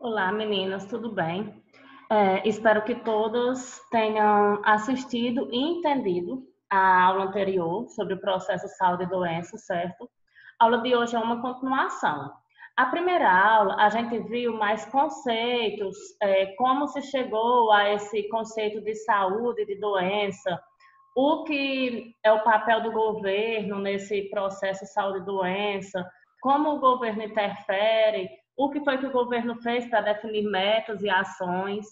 Olá, meninas, tudo bem? Espero que todos tenham assistido e entendido a aula anterior sobre o processo saúde e doença, certo? A aula de hoje é uma continuação. A primeira aula, a gente viu mais conceitos, como se chegou a esse conceito de saúde e de doença, o que é o papel do governo nesse processo saúde e doença, como o governo interfere, o que foi que o governo fez para definir metas e ações.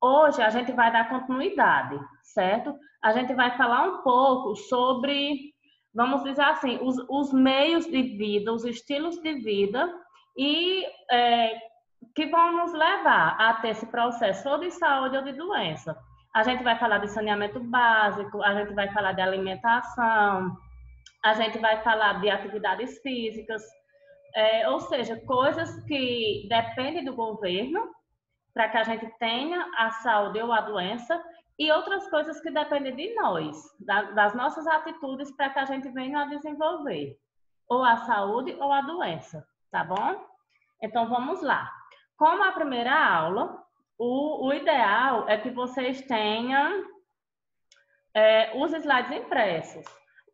Hoje a gente vai dar continuidade, certo? A gente vai falar um pouco sobre, vamos dizer assim, os meios de vida, os estilos de vida e que vão nos levar a ter esse processo ou de saúde ou de doença. A gente vai falar de saneamento básico, a gente vai falar de alimentação, a gente vai falar de atividades físicas, ou seja, coisas que dependem do governo para que a gente tenha a saúde ou a doença e outras coisas que dependem de nós, das nossas atitudes para que a gente venha a desenvolver ou a saúde ou a doença, tá bom? Então vamos lá. Como a primeira aula, o ideal é que vocês tenham os slides impressos.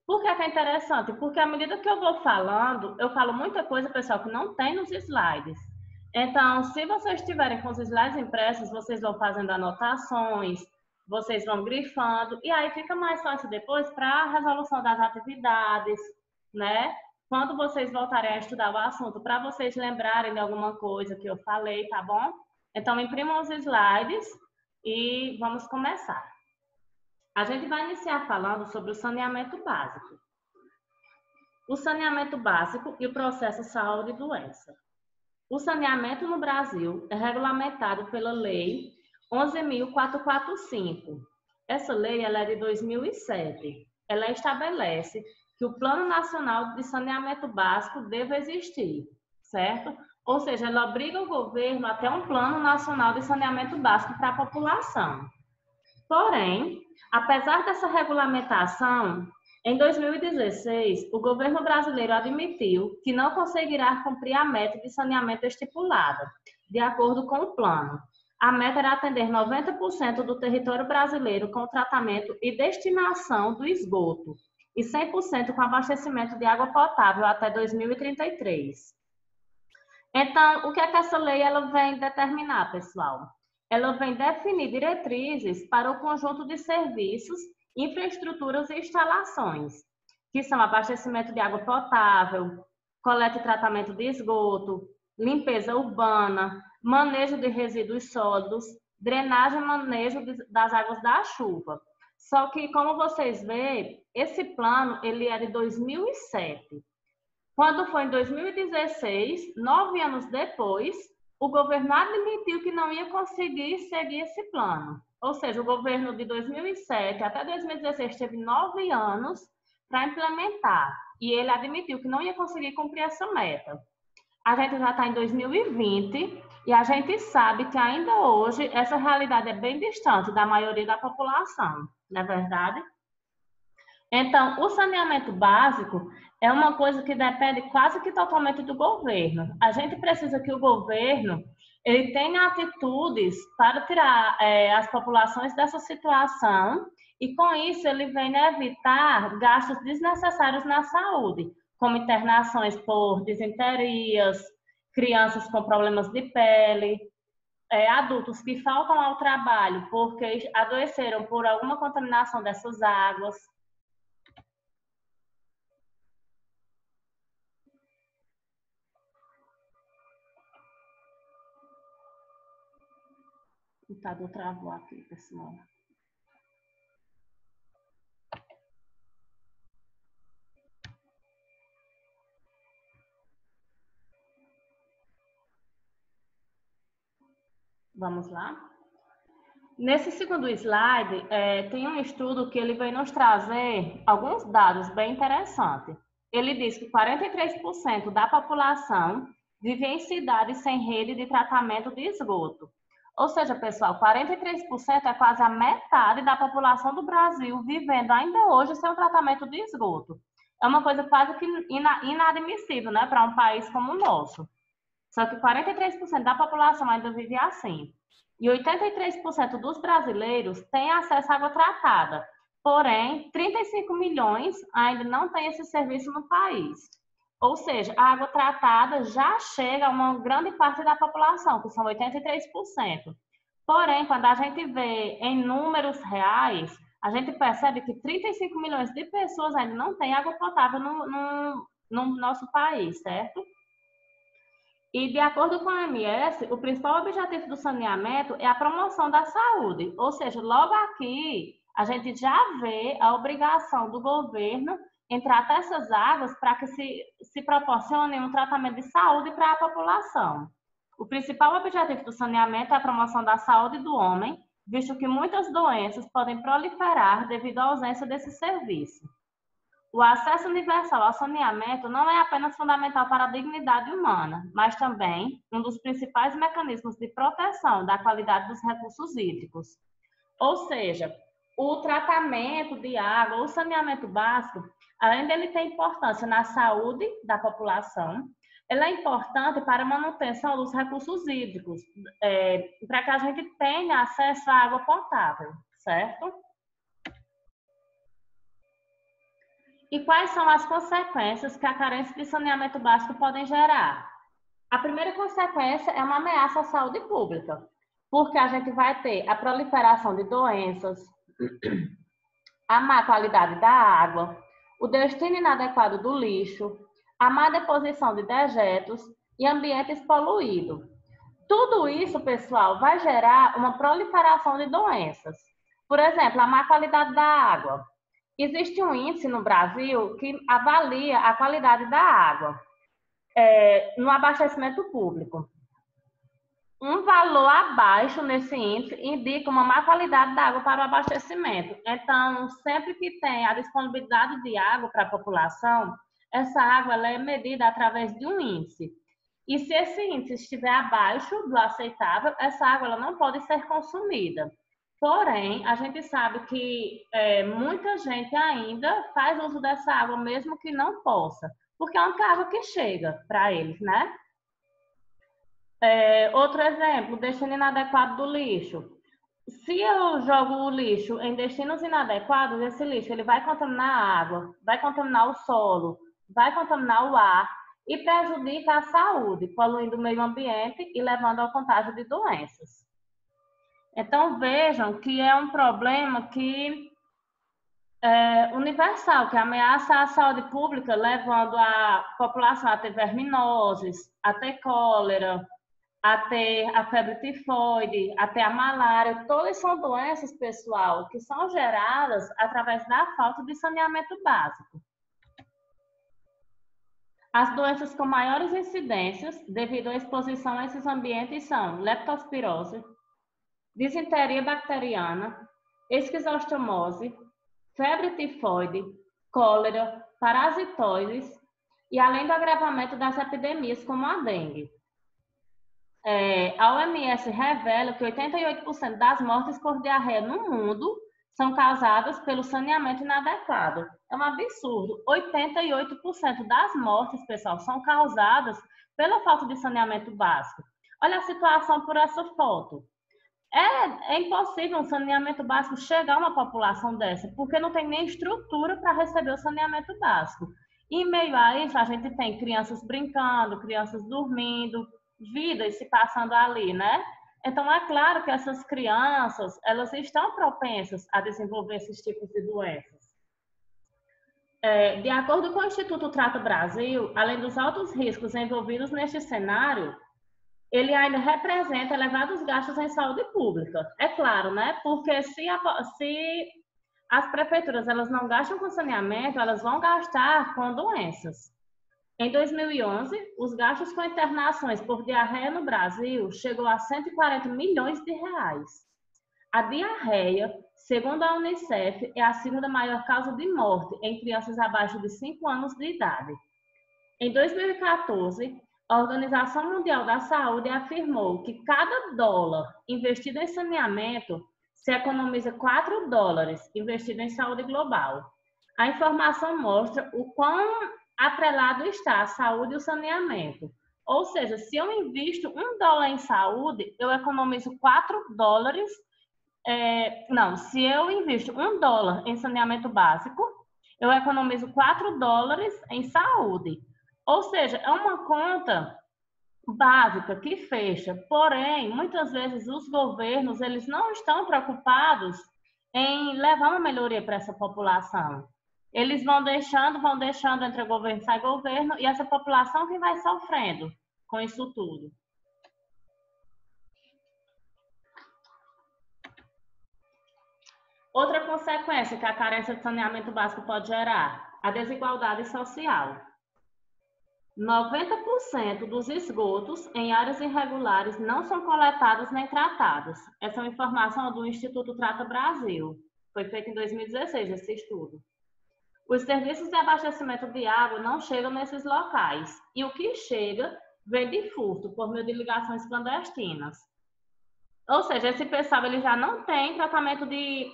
Por que é interessante? Porque à medida que eu vou falando, eu falo muita coisa, pessoal, que não tem nos slides. Então, se vocês estiverem com os slides impressos, vocês vão fazendo anotações, vocês vão grifando, e aí fica mais fácil depois para a resolução das atividades, né? Quando vocês voltarem a estudar o assunto, para vocês lembrarem de alguma coisa que eu falei, tá bom? Então, imprimam os slides e vamos começar. A gente vai iniciar falando sobre o saneamento básico. O saneamento básico e o processo saúde e doença. O saneamento no Brasil é regulamentado pela Lei 11.445. Essa lei ela é de 2007. Ela estabelece que o Plano Nacional de Saneamento Básico deve existir, certo? Ou seja, ela obriga o governo a ter um Plano Nacional de Saneamento Básico para a população. Porém, apesar dessa regulamentação, em 2016, o governo brasileiro admitiu que não conseguirá cumprir a meta de saneamento estipulada, de acordo com o plano. A meta era atender 90% do território brasileiro com tratamento e destinação do esgoto e 100% com abastecimento de água potável até 2033. Então, o que é que essa lei ela vem determinar, pessoal? Ela vem definir diretrizes para o conjunto de serviços, infraestruturas e instalações, que são abastecimento de água potável, coleta e tratamento de esgoto, limpeza urbana, manejo de resíduos sólidos, drenagem e manejo das águas da chuva. Só que, como vocês veem, esse plano ele é de 2007. Quando foi em 2016, 9 anos depois, o governo admitiu que não ia conseguir seguir esse plano. Ou seja, o governo de 2007 até 2016 teve 9 anos para implementar. E ele admitiu que não ia conseguir cumprir essa meta. A gente já está em 2020 e a gente sabe que ainda hoje essa realidade é bem distante da maioria da população, não é verdade? Então, o saneamento básico é uma coisa que depende quase que totalmente do governo. A gente precisa que o governo ele tenha atitudes para tirar as populações dessa situação e, com isso, ele venha evitar gastos desnecessários na saúde, como internações por disenterias, crianças com problemas de pele, adultos que faltam ao trabalho porque adoeceram por alguma contaminação dessas águas. O computador travou aqui, pessoal. Vamos lá? Nesse segundo slide, tem um estudo que ele vem nos trazer alguns dados bem interessantes. Ele diz que 43% da população vive em cidades sem rede de tratamento de esgoto. Ou seja, pessoal, 43% é quase a metade da população do Brasil vivendo ainda hoje sem um tratamento de esgoto. É uma coisa quase que inadmissível, né, para um país como o nosso. Só que 43% da população ainda vive assim. E 83% dos brasileiros têm acesso à água tratada. Porém, 35 milhões ainda não têm esse serviço no país. Ou seja, a água tratada já chega a uma grande parte da população, que são 83%. Porém, quando a gente vê em números reais, a gente percebe que 35 milhões de pessoas ainda não têm água potável no nosso país, certo? E, de acordo com a OMS, o principal objetivo do saneamento é a promoção da saúde. Ou seja, logo aqui, a gente já vê a obrigação do governo em tratar essas águas para que se proporcione um tratamento de saúde para a população. O principal objetivo do saneamento é a promoção da saúde do homem, visto que muitas doenças podem proliferar devido à ausência desse serviço. O acesso universal ao saneamento não é apenas fundamental para a dignidade humana, mas também um dos principais mecanismos de proteção da qualidade dos recursos hídricos. Ou seja, o tratamento de água, o saneamento básico, além dele ter importância na saúde da população, ele é importante para a manutenção dos recursos hídricos, para que a gente tenha acesso à água potável, certo? E quais são as consequências que a carência de saneamento básico podem gerar? A primeira consequência é uma ameaça à saúde pública, porque a gente vai ter a proliferação de doenças, a má qualidade da água, o destino inadequado do lixo, a má deposição de dejetos e ambientes poluídos. Tudo isso, pessoal, vai gerar uma proliferação de doenças. Por exemplo, a má qualidade da água. Existe um índice no Brasil que avalia a qualidade da água no abastecimento público. Um valor abaixo nesse índice indica uma má qualidade da água para o abastecimento. Então, sempre que tem a disponibilidade de água para a população, essa água ela é medida através de um índice. E se esse índice estiver abaixo do aceitável, essa água ela não pode ser consumida. Porém, a gente sabe que muita gente ainda faz uso dessa água, mesmo que não possa, porque é a única água que chega para eles, né? Outro exemplo, destino inadequado do lixo. Se eu jogo o lixo em destinos inadequados, esse lixo ele vai contaminar a água, vai contaminar o solo, vai contaminar o ar e prejudica a saúde, poluindo o meio ambiente e levando ao contágio de doenças. Então, vejam que é um problema que universal, que ameaça a saúde pública, levando a população a ter verminoses, a ter cólera, a ter a febre tifoide, a ter a malária. Todas são doenças, pessoal, que são geradas através da falta de saneamento básico. As doenças com maiores incidências devido à exposição a esses ambientes são leptospirose, disenteria bacteriana, esquizostomose, febre tifoide, cólera, parasitoides e além do agravamento das epidemias como a dengue. A OMS revela que 88% das mortes por diarreia no mundo são causadas pelo saneamento inadequado. É um absurdo. 88% das mortes, pessoal, são causadas pela falta de saneamento básico. Olha a situação por essa foto. É impossível um saneamento básico chegar a uma população dessa, porque não tem nem estrutura para receber o saneamento básico. E em meio a isso, a gente tem crianças brincando, crianças dormindo, vidas se passando ali, né? Então, é claro que essas crianças, elas estão propensas a desenvolver esses tipos de doenças. De acordo com o Instituto Trata Brasil, além dos altos riscos envolvidos neste cenário, ele ainda representa elevados gastos em saúde pública. É claro, né? Porque se as prefeituras elas não gastam com saneamento, elas vão gastar com doenças. Em 2011, os gastos com internações por diarreia no Brasil chegou a 140 milhões de reais. A diarreia, segundo a Unicef, é a segunda maior causa de morte em crianças abaixo de 5 anos de idade. Em 2014, a Organização Mundial da Saúde afirmou que cada dólar investido em saneamento se economiza 4 dólares investido em saúde global. A informação mostra o quão atrelado está a saúde e o saneamento. Ou seja, se eu invisto $1 em saúde, eu economizo $4. Não, se eu invisto $1 em saneamento básico, eu economizo $4 em saúde. Ou seja, é uma conta básica que fecha. Porém, muitas vezes os governos eles não estão preocupados em levar uma melhoria para essa população. Eles vão deixando entre governo e sai governo, e essa população que vai sofrendo com isso tudo. Outra consequência que a carência de saneamento básico pode gerar, a desigualdade social. 90% dos esgotos em áreas irregulares não são coletados nem tratados. Essa é uma informação do Instituto Trata Brasil. Foi feito em 2016 esse estudo. Os serviços de abastecimento de água não chegam nesses locais. E o que chega vem de furto, por meio de ligações clandestinas. Ou seja, esse pessoal ele já não tem tratamento de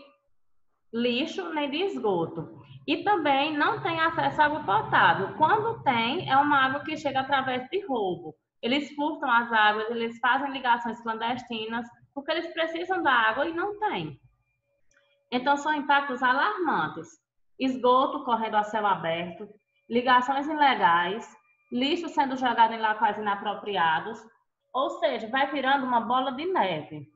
lixo nem de esgoto. E também não tem acesso à água potável. Quando tem, é uma água que chega através de roubo. Eles furtam as águas, eles fazem ligações clandestinas, porque eles precisam da água e não têm. Então, são impactos alarmantes. Esgoto correndo a céu aberto, ligações ilegais, lixo sendo jogado em locais inapropriados, ou seja, vai virando uma bola de neve.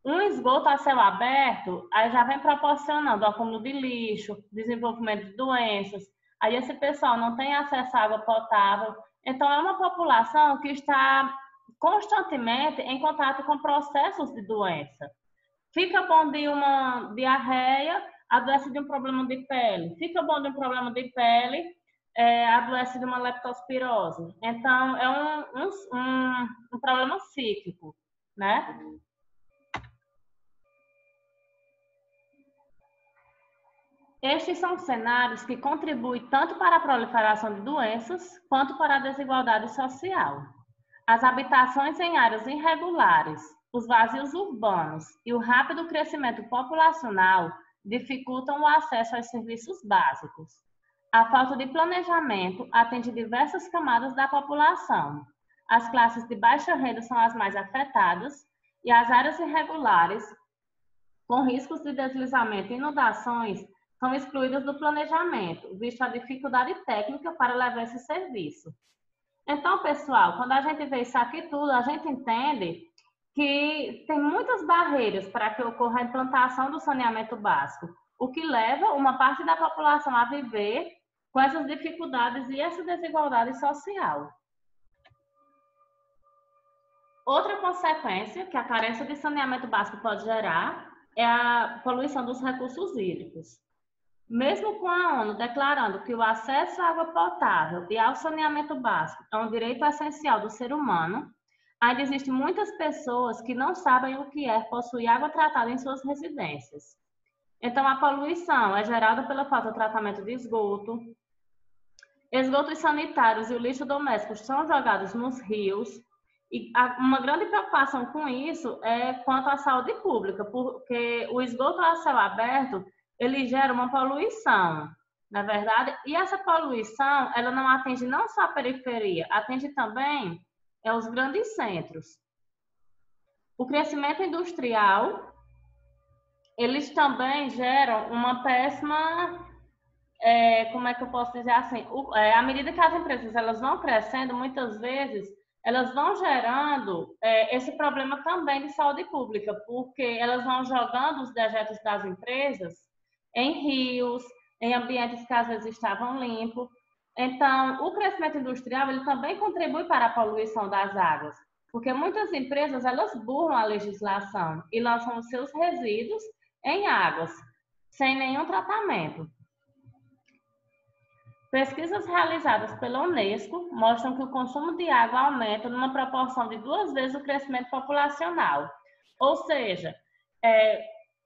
Um esgoto a céu aberto, aí já vem proporcionando o acúmulo de lixo, desenvolvimento de doenças, aí esse pessoal não tem acesso à água potável, então é uma população que está constantemente em contato com processos de doença. Fica bom de uma diarreia, adoece de um problema de pele. Fica bom de um problema de pele, adoece de uma leptospirose. Então, é um problema cíclico, né? Estes são cenários que contribuem tanto para a proliferação de doenças, quanto para a desigualdade social. As habitações em áreas irregulares, os vazios urbanos e o rápido crescimento populacional dificultam o acesso aos serviços básicos. A falta de planejamento atende diversas camadas da população. As classes de baixa renda são as mais afetadas e as áreas irregulares, com riscos de deslizamento e inundações, são excluídas do planejamento, visto a dificuldade técnica para levar esse serviço. Então, pessoal, quando a gente vê isso aqui tudo, a gente entende que tem muitas barreiras para que ocorra a implantação do saneamento básico, o que leva uma parte da população a viver com essas dificuldades e essa desigualdade social. Outra consequência que a carência de saneamento básico pode gerar é a poluição dos recursos hídricos. Mesmo com a ONU declarando que o acesso à água potável e ao saneamento básico é um direito essencial do ser humano, ainda existem muitas pessoas que não sabem o que é possuir água tratada em suas residências. Então, a poluição é gerada pela falta de tratamento de esgoto. Esgotos sanitários e o lixo doméstico são jogados nos rios. E uma grande preocupação com isso é quanto à saúde pública, porque o esgoto a céu aberto ele gera uma poluição, na verdade, e essa poluição, ela não atinge não só a periferia, atinge também os grandes centros. O crescimento industrial, eles também geram uma péssima, como é que eu posso dizer assim, à medida que as empresas elas vão crescendo, muitas vezes, elas vão gerando esse problema também de saúde pública, porque elas vão jogando os dejetos das empresas em rios, em ambientes que às vezes estavam limpos. Então, o crescimento industrial ele também contribui para a poluição das águas, porque muitas empresas elas burlam a legislação e lançam os seus resíduos em águas, sem nenhum tratamento. Pesquisas realizadas pela Unesco mostram que o consumo de água aumenta numa proporção de 2 vezes o crescimento populacional. Ou seja,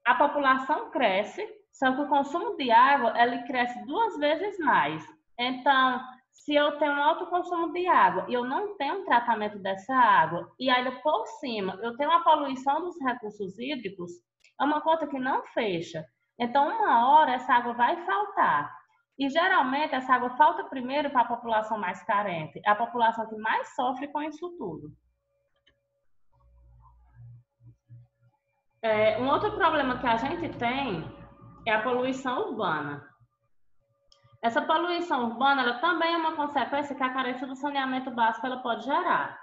a população cresce, só que o consumo de água ele cresce 2 vezes mais. Então, se eu tenho um alto consumo de água e eu não tenho um tratamento dessa água, e ainda por cima eu tenho a poluição dos recursos hídricos, é uma conta que não fecha. Então, uma hora essa água vai faltar. E geralmente essa água falta primeiro para a população mais carente, é a população que mais sofre com isso tudo. Um outro problema que a gente tem é a poluição urbana. Essa poluição urbana ela também é uma consequência que a carência do saneamento básico ela pode gerar.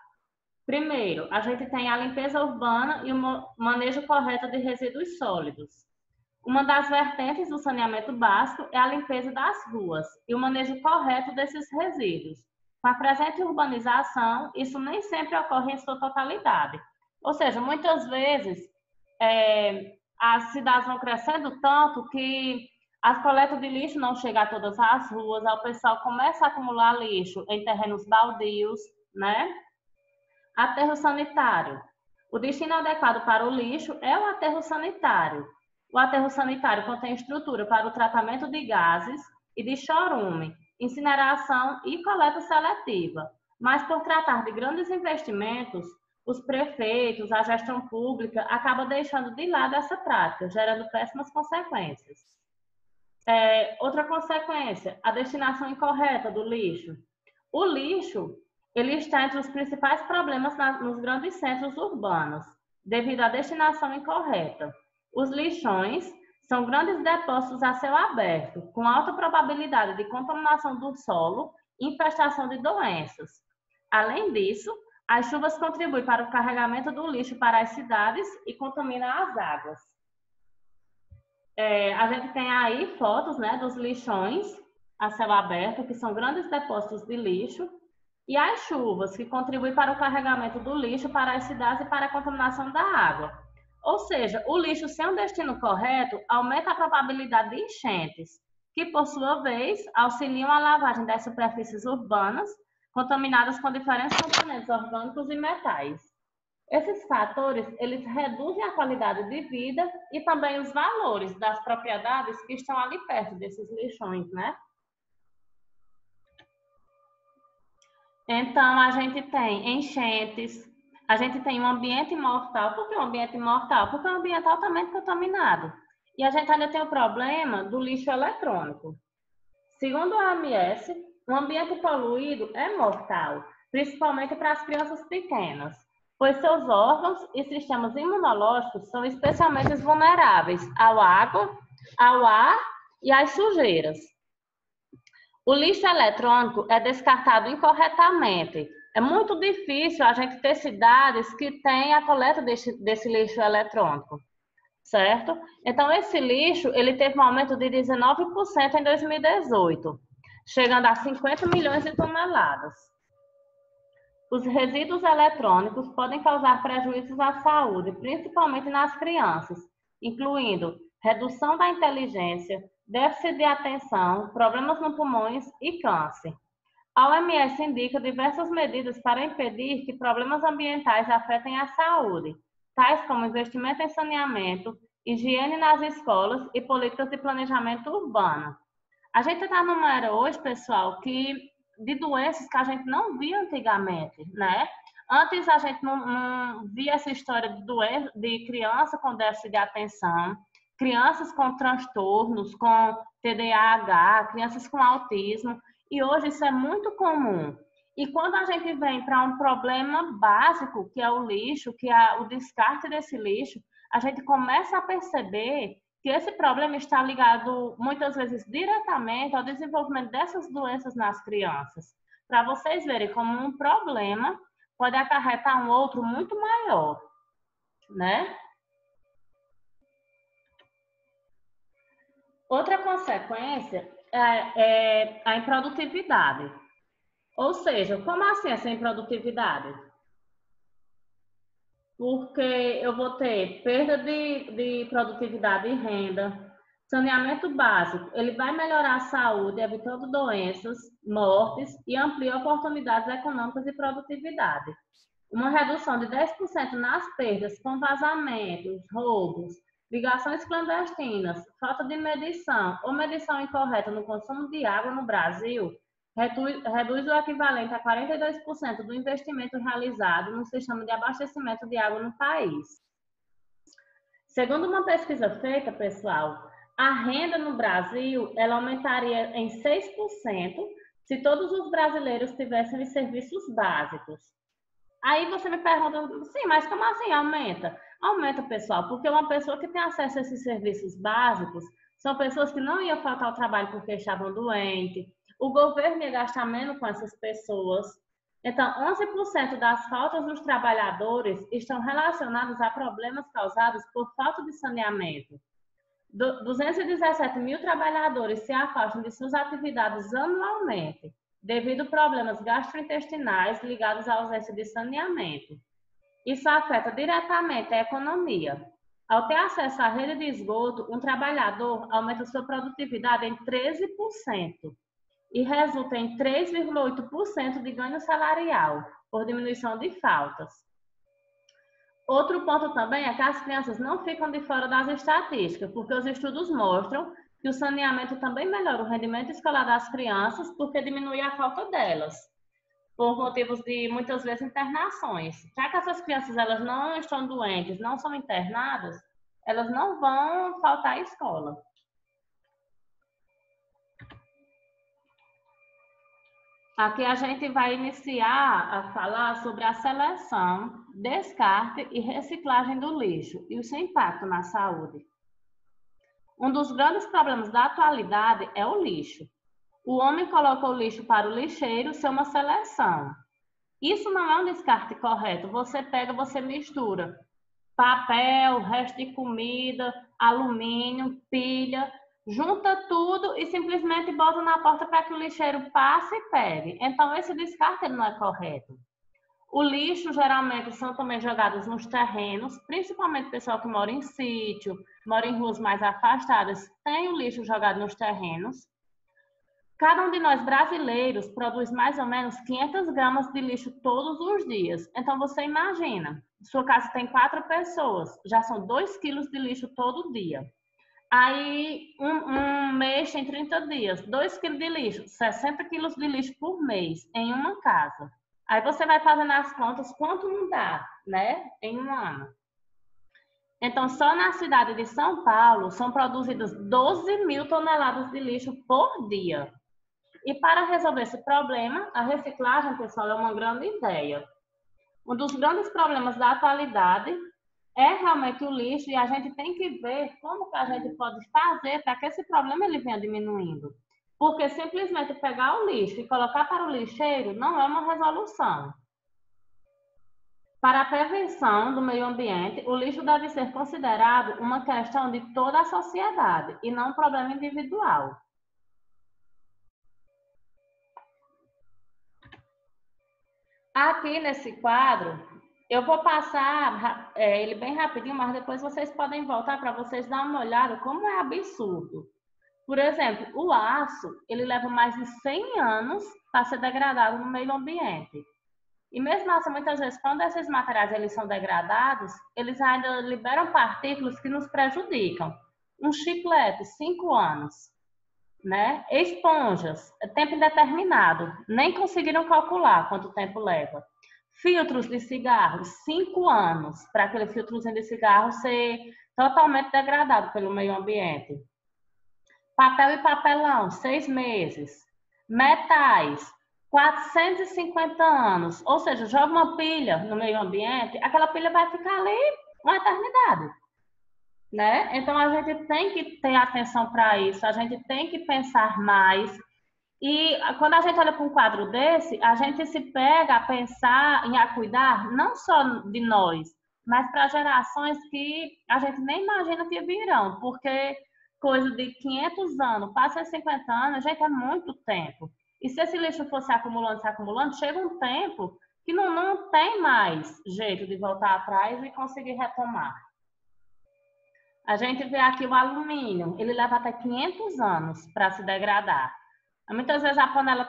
Primeiro, a gente tem a limpeza urbana e o manejo correto de resíduos sólidos. Uma das vertentes do saneamento básico é a limpeza das ruas e o manejo correto desses resíduos. Com a presente urbanização, isso nem sempre ocorre em sua totalidade. Ou seja, muitas vezes as cidades vão crescendo tanto que as coletas de lixo não chegam a todas as ruas, aí o pessoal começa a acumular lixo em terrenos baldios, né? Aterro sanitário. O destino adequado para o lixo é o aterro sanitário. O aterro sanitário contém estrutura para o tratamento de gases e de chorume, incineração e coleta seletiva. Mas por tratar de grandes investimentos, os prefeitos, a gestão pública acaba deixando de lado essa prática, gerando péssimas consequências. Outra consequência, a destinação incorreta do lixo. O lixo ele está entre os principais problemas nos grandes centros urbanos, devido à destinação incorreta. Os lixões são grandes depósitos a céu aberto, com alta probabilidade de contaminação do solo e infestação de doenças. Além disso, as chuvas contribuem para o carregamento do lixo para as cidades e contaminam as águas. A gente tem aí fotos, né, dos lixões a céu aberto, que são grandes depósitos de lixo, e as chuvas, que contribuem para o carregamento do lixo para as cidades e para a contaminação da água. Ou seja, o lixo sem um destino correto aumenta a probabilidade de enchentes, que, por sua vez, auxiliam a lavagem das superfícies urbanas, contaminadas com diferentes componentes orgânicos e metais. Esses fatores, eles reduzem a qualidade de vida e também os valores das propriedades que estão ali perto desses lixões, né? Então, a gente tem enchentes, a gente tem um ambiente mortal. Por que um ambiente mortal? Porque é um ambiente altamente contaminado. E a gente ainda tem o problema do lixo eletrônico. Segundo a OMS, um ambiente poluído é mortal, principalmente para as crianças pequenas, pois seus órgãos e sistemas imunológicos são especialmente vulneráveis à água, ao ar e às sujeiras. O lixo eletrônico é descartado incorretamente. É muito difícil a gente ter cidades que têm a coleta desse lixo eletrônico, certo? Então, esse lixo ele teve um aumento de 19% em 2018, chegando a 50 milhões de toneladas. Os resíduos eletrônicos podem causar prejuízos à saúde, principalmente nas crianças, incluindo redução da inteligência, déficit de atenção, problemas nos pulmões e câncer. A OMS indica diversas medidas para impedir que problemas ambientais afetem a saúde, tais como investimento em saneamento, higiene nas escolas e políticas de planejamento urbano. A gente está numa era hoje, pessoal, de doenças que a gente não via antigamente, né? Antes a gente não via essa história de criança com déficit de atenção, crianças com transtornos, com TDAH, crianças com autismo, e hoje isso é muito comum. E quando a gente vem para um problema básico, que é o lixo, que é o descarte desse lixo, a gente começa a perceber que esse problema está ligado muitas vezes diretamente ao desenvolvimento dessas doenças nas crianças. Para vocês verem como um problema pode acarretar um outro muito maior, né? Outra consequência é a improdutividade. Ou seja, como assim essa improdutividade? Porque eu vou ter perda de produtividade e renda, saneamento básico, ele vai melhorar a saúde, evitando doenças, mortes e amplia oportunidades econômicas e produtividade. Uma redução de 10% nas perdas com vazamentos, roubos, ligações clandestinas, falta de medição ou medição incorreta no consumo de água no Brasil reduz o equivalente a 42% do investimento realizado no sistema de abastecimento de água no país. Segundo uma pesquisa feita, pessoal, A renda no Brasil, ela aumentaria em 6% se todos os brasileiros tivessem os serviços básicos. Aí você me pergunta, sim, mas como assim aumenta? Aumenta, pessoal, porque uma pessoa que tem acesso a esses serviços básicos são pessoas que não iam faltar ao trabalho porque estavam doentes, o governo ia gastar menos com essas pessoas. Então, 11% das faltas dos trabalhadores estão relacionadas a problemas causados por falta de saneamento. 217 mil trabalhadores se afastam de suas atividades anualmente, devido a problemas gastrointestinais ligados à ausência de saneamento. Isso afeta diretamente a economia. Ao ter acesso à rede de esgoto, um trabalhador aumenta sua produtividade em 13% e resulta em 3,8% de ganho salarial, por diminuição de faltas. Outro ponto também é que as crianças não ficam de fora das estatísticas, porque os estudos mostram que o saneamento também melhora o rendimento escolar das crianças, porque diminui a falta delas, por motivos de, muitas vezes, internações. Já que essas crianças elas não estão doentes, não são internadas, elas não vão faltar à escola. Aqui a gente vai iniciar a falar sobre a seleção, descarte e reciclagem do lixo e o seu impacto na saúde. Um dos grandes problemas da atualidade é o lixo. O homem coloca o lixo para o lixeiro ser uma seleção. Isso não é um descarte correto. Você pega, você mistura papel, resto de comida, alumínio, pilha, junta tudo e simplesmente bota na porta para que o lixeiro passe e pegue. Então, esse descarte ele não é correto. O lixo, geralmente, são também jogados nos terrenos, principalmente o pessoal que mora em sítio, mora em ruas mais afastadas, tem o lixo jogado nos terrenos. Cada um de nós brasileiros produz mais ou menos 500 gramas de lixo todos os dias. Então, você imagina, sua casa tem 4 pessoas, já são 2 quilos de lixo todo dia. Aí, um mês tem 30 dias, 2 quilos de lixo, 60 quilos de lixo por mês em uma casa. Aí você vai fazendo as contas, quanto não dá, né, em um ano. Então, só na cidade de São Paulo são produzidas 12 mil toneladas de lixo por dia. E para resolver esse problema, a reciclagem, pessoal, é uma grande ideia. Um dos grandes problemas da atualidade é realmente o lixo e a gente tem que ver como que a gente pode fazer para que esse problema ele venha diminuindo. Porque simplesmente pegar o lixo e colocar para o lixeiro não é uma resolução. Para a prevenção do meio ambiente, o lixo deve ser considerado uma questão de toda a sociedade e não um problema individual. Aqui nesse quadro, eu vou passar ele bem rapidinho, mas depois vocês podem voltar para vocês dar uma olhada como é absurdo. Por exemplo, o aço, ele leva mais de 100 anos para ser degradado no meio ambiente. E mesmo assim, muitas vezes, quando esses materiais eles são degradados, eles ainda liberam partículas que nos prejudicam. Um chiclete, 5 anos. Né? Esponjas, tempo indeterminado, nem conseguiram calcular quanto tempo leva. Filtros de cigarros, 5 anos, para aquele filtrozinho de cigarro ser totalmente degradado pelo meio ambiente. Papel e papelão, 6 meses. Metais, 450 anos. Ou seja, joga uma pilha no meio ambiente, aquela pilha vai ficar ali uma eternidade. Né? Então, a gente tem que ter atenção para isso, a gente tem que pensar mais. E quando a gente olha para um quadro desse, a gente se pega a pensar em a cuidar não só de nós, mas para gerações que a gente nem imagina que virão, porque coisa de 500 anos, passa 50 anos, gente, é muito tempo. E se esse lixo fosse se acumulando, chega um tempo que não tem mais jeito de voltar atrás e conseguir retomar. A gente vê aqui o alumínio, ele leva até 500 anos para se degradar. Muitas vezes a panela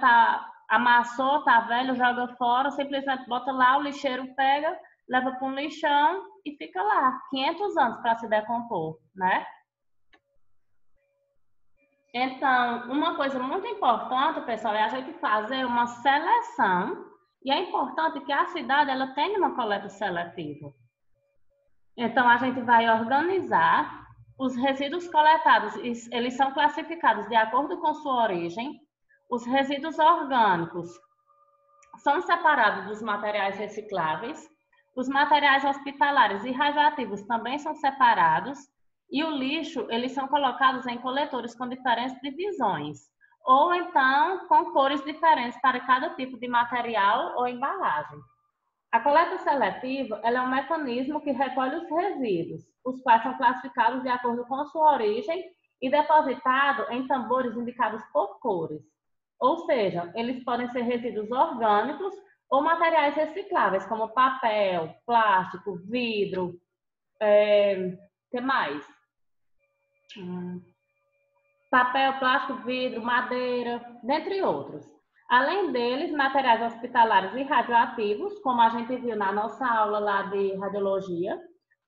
amassou, tá velho, joga fora, simplesmente bota lá, o lixeiro pega, leva para um lixão e fica lá, 500 anos para se decompor, né? Então, uma coisa muito importante, pessoal, é a gente fazer uma seleção e é importante que a cidade ela tenha uma coleta seletiva. Então, a gente vai organizar Os resíduos coletados, eles são classificados de acordo com sua origem. Os resíduos orgânicos são separados dos materiais recicláveis. Os materiais hospitalares e radioativos também são separados. E o lixo, eles são colocados em coletores com diferentes divisões, ou então com cores diferentes para cada tipo de material ou embalagem. A coleta seletiva ela é um mecanismo que recolhe os resíduos, os quais são classificados de acordo com sua origem e depositados em tambores indicados por cores. Ou seja, eles podem ser resíduos orgânicos ou materiais recicláveis, como papel, plástico, vidro, que mais? Papel, plástico, vidro, madeira, dentre outros. Além deles, materiais hospitalares e radioativos, como a gente viu na nossa aula lá de radiologia,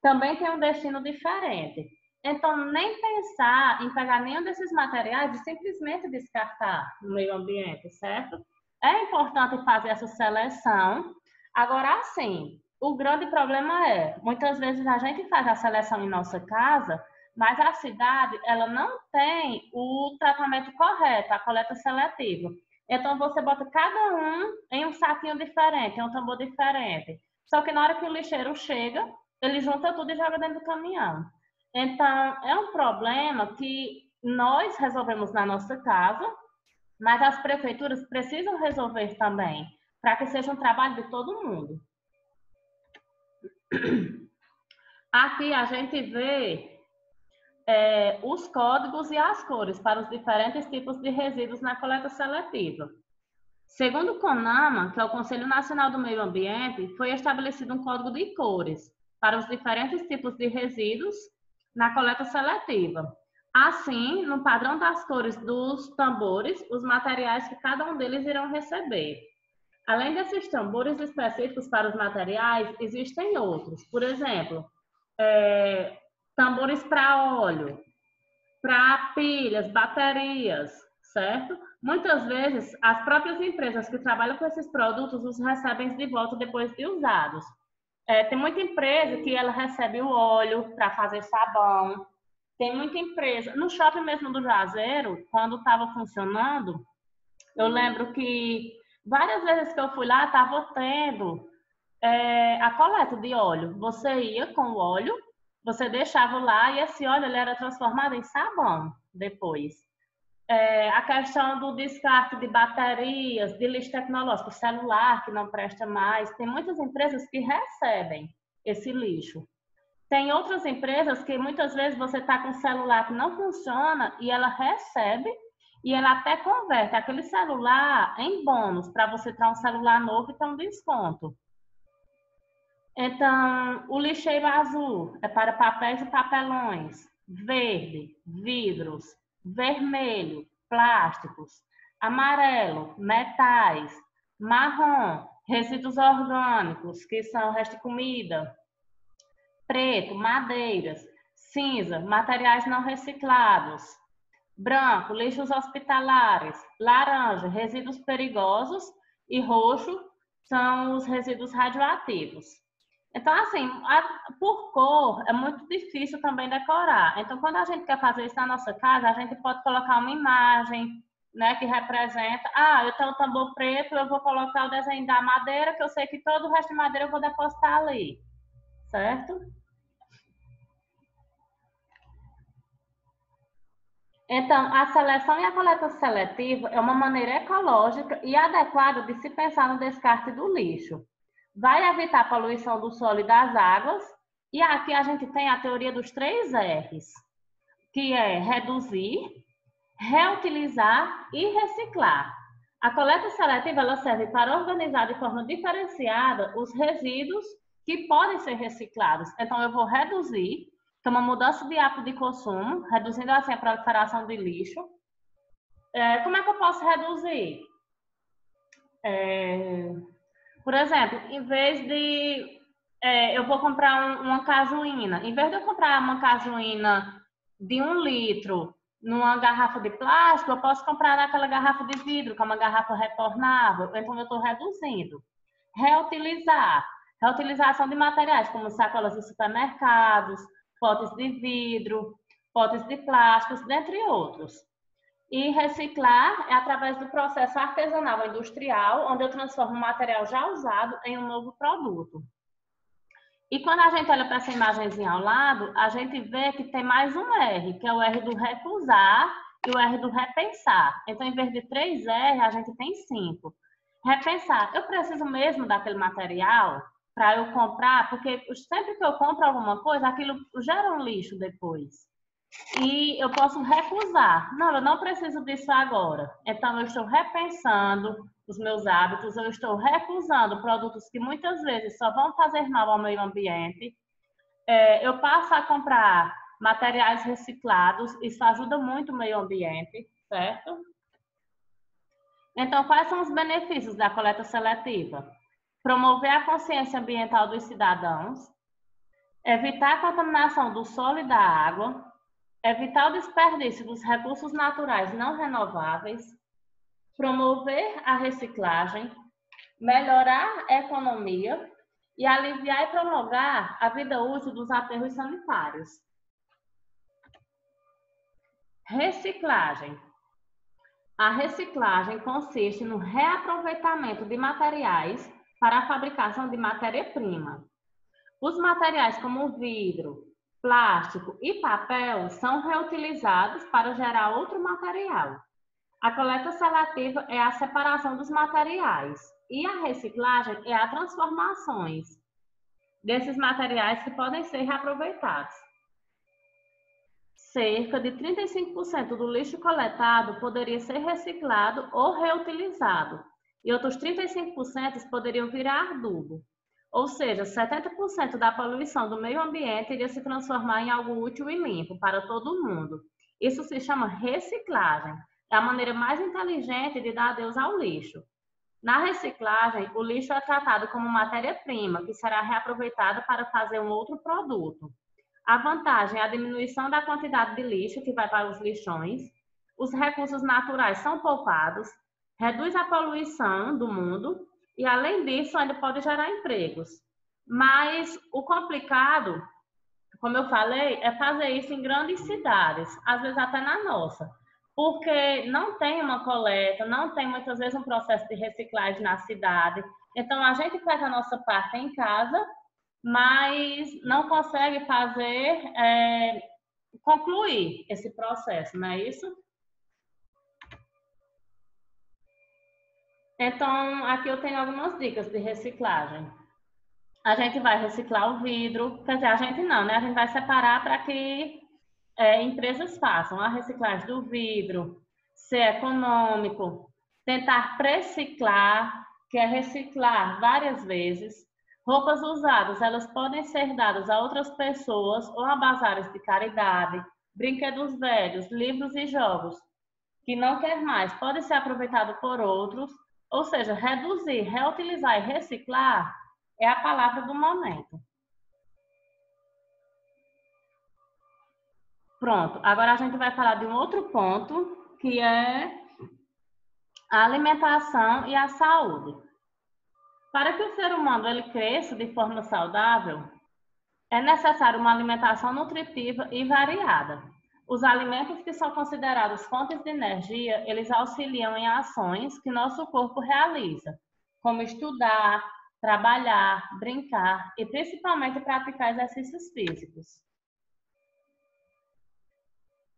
também tem um destino diferente. Então, nem pensar em pegar nenhum desses materiais e simplesmente descartar no meio ambiente, certo? É importante fazer essa seleção. Agora, sim, o grande problema é, muitas vezes a gente faz a seleção em nossa casa, mas a cidade, ela não tem o tratamento correto, a coleta seletiva. Então, você bota cada um em um saquinho diferente, em um tambor diferente. Só que na hora que o lixeiro chega, ele junta tudo e joga dentro do caminhão. Então, é um problema que nós resolvemos na nossa casa, mas as prefeituras precisam resolver também, para que seja um trabalho de todo mundo. Aqui a gente vê os códigos e as cores para os diferentes tipos de resíduos na coleta seletiva. Segundo o CONAMA, que é o Conselho Nacional do Meio Ambiente, foi estabelecido um código de cores para os diferentes tipos de resíduos na coleta seletiva. Assim, no padrão das cores dos tambores, os materiais que cada um deles irão receber. Além desses tambores específicos para os materiais, existem outros. Por exemplo, tambores para óleo, para pilhas, baterias, certo? Muitas vezes, as próprias empresas que trabalham com esses produtos os recebem de volta depois de usados. Tem muita empresa que ela recebe o óleo para fazer sabão. Tem muita empresa. No shopping mesmo do Juazeiro, quando estava funcionando, eu lembro que várias vezes que eu fui lá, estava tendo a coleta de óleo. Você ia com o óleo, você deixava lá e esse óleo ele era transformado em sabão depois. A questão do descarte de baterias, de lixo tecnológico, celular que não presta mais, tem muitas empresas que recebem esse lixo. Tem outras empresas que muitas vezes você está com um celular que não funciona e ela recebe e ela até converte aquele celular em bônus para você ter um celular novo e ter um desconto. Então, o lixeiro azul é para papéis e papelões, verde, vidros, vermelho, plásticos, amarelo, metais, marrom, resíduos orgânicos, que são resto de comida, preto, madeiras, cinza, materiais não reciclados, branco, lixos hospitalares, laranja, resíduos perigosos e roxo são os resíduos radioativos. Então, assim, por cor é muito difícil também decorar. Então, quando a gente quer fazer isso na nossa casa, a gente pode colocar uma imagem, né, que representa, eu tenho um tambor preto, eu vou colocar o desenho da madeira, que eu sei que todo o resto de madeira eu vou depositar ali, certo? Então, a seleção e a coleta seletiva é uma maneira ecológica e adequada de se pensar no descarte do lixo. Vai evitar a poluição do solo e das águas. E aqui a gente tem a teoria dos 3 R's, que é reduzir, reutilizar e reciclar. A coleta seletiva ela serve para organizar de forma diferenciada os resíduos que podem ser reciclados. Então, eu vou reduzir, que é uma mudança de hábito de consumo, reduzindo assim a proliferação de lixo. Como é que eu posso reduzir? Por exemplo, em vez de eu vou comprar uma cajuína, em vez de eu comprar uma cajuína de 1 litro numa garrafa de plástico, eu posso comprar naquela garrafa de vidro, que é uma garrafa retornável, então eu estou reduzindo. Reutilizar, reutilização de materiais, como sacolas de supermercados, potes de vidro, potes de plásticos, dentre outros. E reciclar é através do processo artesanal industrial, onde eu transformo o material já usado em um novo produto. E quando a gente olha para essa imagenzinha ao lado, a gente vê que tem mais um R, que é o R do recusar e o R do repensar. Então, em vez de 3 R, a gente tem 5. Repensar, eu preciso mesmo daquele material para eu comprar, porque sempre que eu compro alguma coisa, aquilo gera um lixo depois. E eu posso recusar. Não, eu não preciso disso agora. Então, eu estou repensando os meus hábitos, eu estou recusando produtos que muitas vezes só vão fazer mal ao meio ambiente. Eu passo a comprar materiais reciclados, isso ajuda muito o meio ambiente, certo? Então, quais são os benefícios da coleta seletiva? Promover a consciência ambiental dos cidadãos, evitar a contaminação do solo e da água, evitar o desperdício dos recursos naturais não renováveis, promover a reciclagem, melhorar a economia e aliviar e prolongar a vida útil dos aterros sanitários. Reciclagem. A reciclagem consiste no reaproveitamento de materiais para a fabricação de matéria-prima. Os materiais como vidro, plástico e papel são reutilizados para gerar outro material. A coleta seletiva é a separação dos materiais e a reciclagem é a transformação desses materiais que podem ser reaproveitados. Cerca de 35% do lixo coletado poderia ser reciclado ou reutilizado, e outros 35% poderiam virar adubo. Ou seja, 70% da poluição do meio ambiente iria se transformar em algo útil e limpo para todo mundo. Isso se chama reciclagem. É a maneira mais inteligente de dar adeus ao lixo. Na reciclagem, o lixo é tratado como matéria-prima, que será reaproveitada para fazer um outro produto. A vantagem é a diminuição da quantidade de lixo que vai para os lixões, os recursos naturais são poupados, reduz a poluição do mundo e, além disso, ainda pode gerar empregos. Mas o complicado, como eu falei, é fazer isso em grandes cidades, às vezes até na nossa, porque não tem uma coleta, não tem muitas vezes um processo de reciclagem na cidade. Então, a gente faz a nossa parte em casa, mas não consegue concluir esse processo, não é isso? Então, aqui eu tenho algumas dicas de reciclagem. A gente vai reciclar o vidro, quer dizer, a gente não, né? A gente vai separar para que empresas façam a reciclagem do vidro, ser econômico, tentar preciclar, que é reciclar várias vezes. Roupas usadas, elas podem ser dadas a outras pessoas ou a bazares de caridade, brinquedos velhos, livros e jogos que não quer mais, pode ser aproveitado por outros, ou seja, reduzir, reutilizar e reciclar é a palavra do momento. Pronto, agora a gente vai falar de um outro ponto, que é a alimentação e a saúde. Para que o ser humano ele cresça de forma saudável, é necessário uma alimentação nutritiva e variada. Os alimentos que são considerados fontes de energia, eles auxiliam em ações que nosso corpo realiza, como estudar, trabalhar, brincar e principalmente praticar exercícios físicos.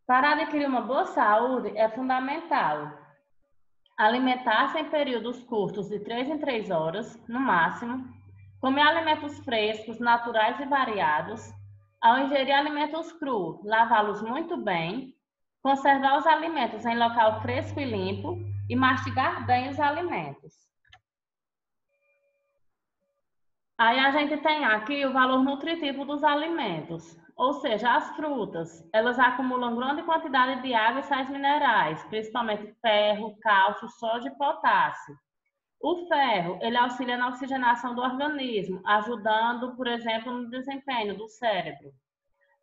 Para adquirir uma boa saúde é fundamental alimentar-se em períodos curtos de 3 em 3 horas, no máximo, comer alimentos frescos, naturais e variados, ao ingerir alimentos crus, lavá-los muito bem, conservar os alimentos em local fresco e limpo e mastigar bem os alimentos. Aí a gente tem aqui o valor nutritivo dos alimentos, ou seja, as frutas, elas acumulam grande quantidade de água e sais minerais, principalmente ferro, cálcio, sódio e potássio. O ferro, ele auxilia na oxigenação do organismo, ajudando, por exemplo, no desempenho do cérebro.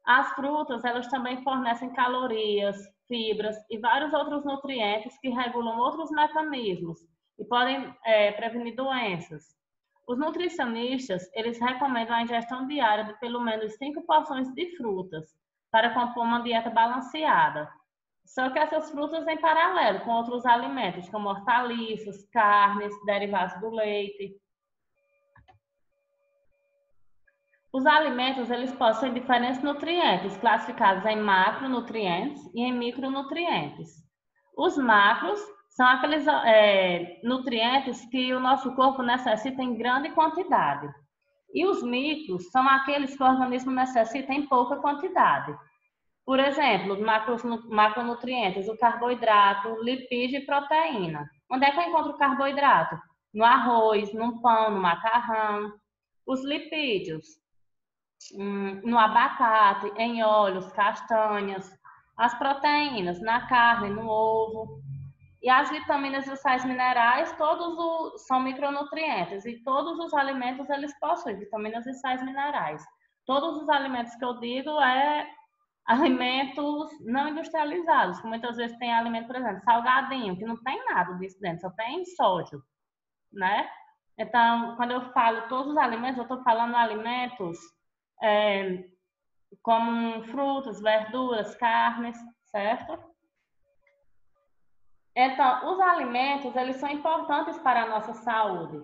As frutas, elas também fornecem calorias, fibras e vários outros nutrientes que regulam outros mecanismos e podem prevenir doenças. Os nutricionistas, eles recomendam a ingestão diária de pelo menos 5 porções de frutas, para compor uma dieta balanceada. Só que essas frutas em paralelo com outros alimentos, como hortaliças, carnes, derivados do leite. Os alimentos, eles possuem diferentes nutrientes, classificados em macronutrientes e em micronutrientes. Os macros são aqueles nutrientes que o nosso corpo necessita em grande quantidade. E os micros são aqueles que o organismo necessita em pouca quantidade. Por exemplo, macronutrientes, o carboidrato, lipídio e proteína. Onde é que eu encontro o carboidrato? No arroz, no pão, no macarrão. Os lipídios, no abacate, em óleos, castanhas. As proteínas, na carne, no ovo. E as vitaminas e os sais minerais, todos são micronutrientes. E todos os alimentos, eles possuem vitaminas e sais minerais. Todos os alimentos que eu digo alimentos não industrializados, que muitas vezes tem alimento, por exemplo, salgadinho, que não tem nada disso dentro, só tem sódio, né? Então, quando eu falo todos os alimentos, eu estou falando alimentos como frutas, verduras, carnes, certo? Então, os alimentos, eles são importantes para a nossa saúde,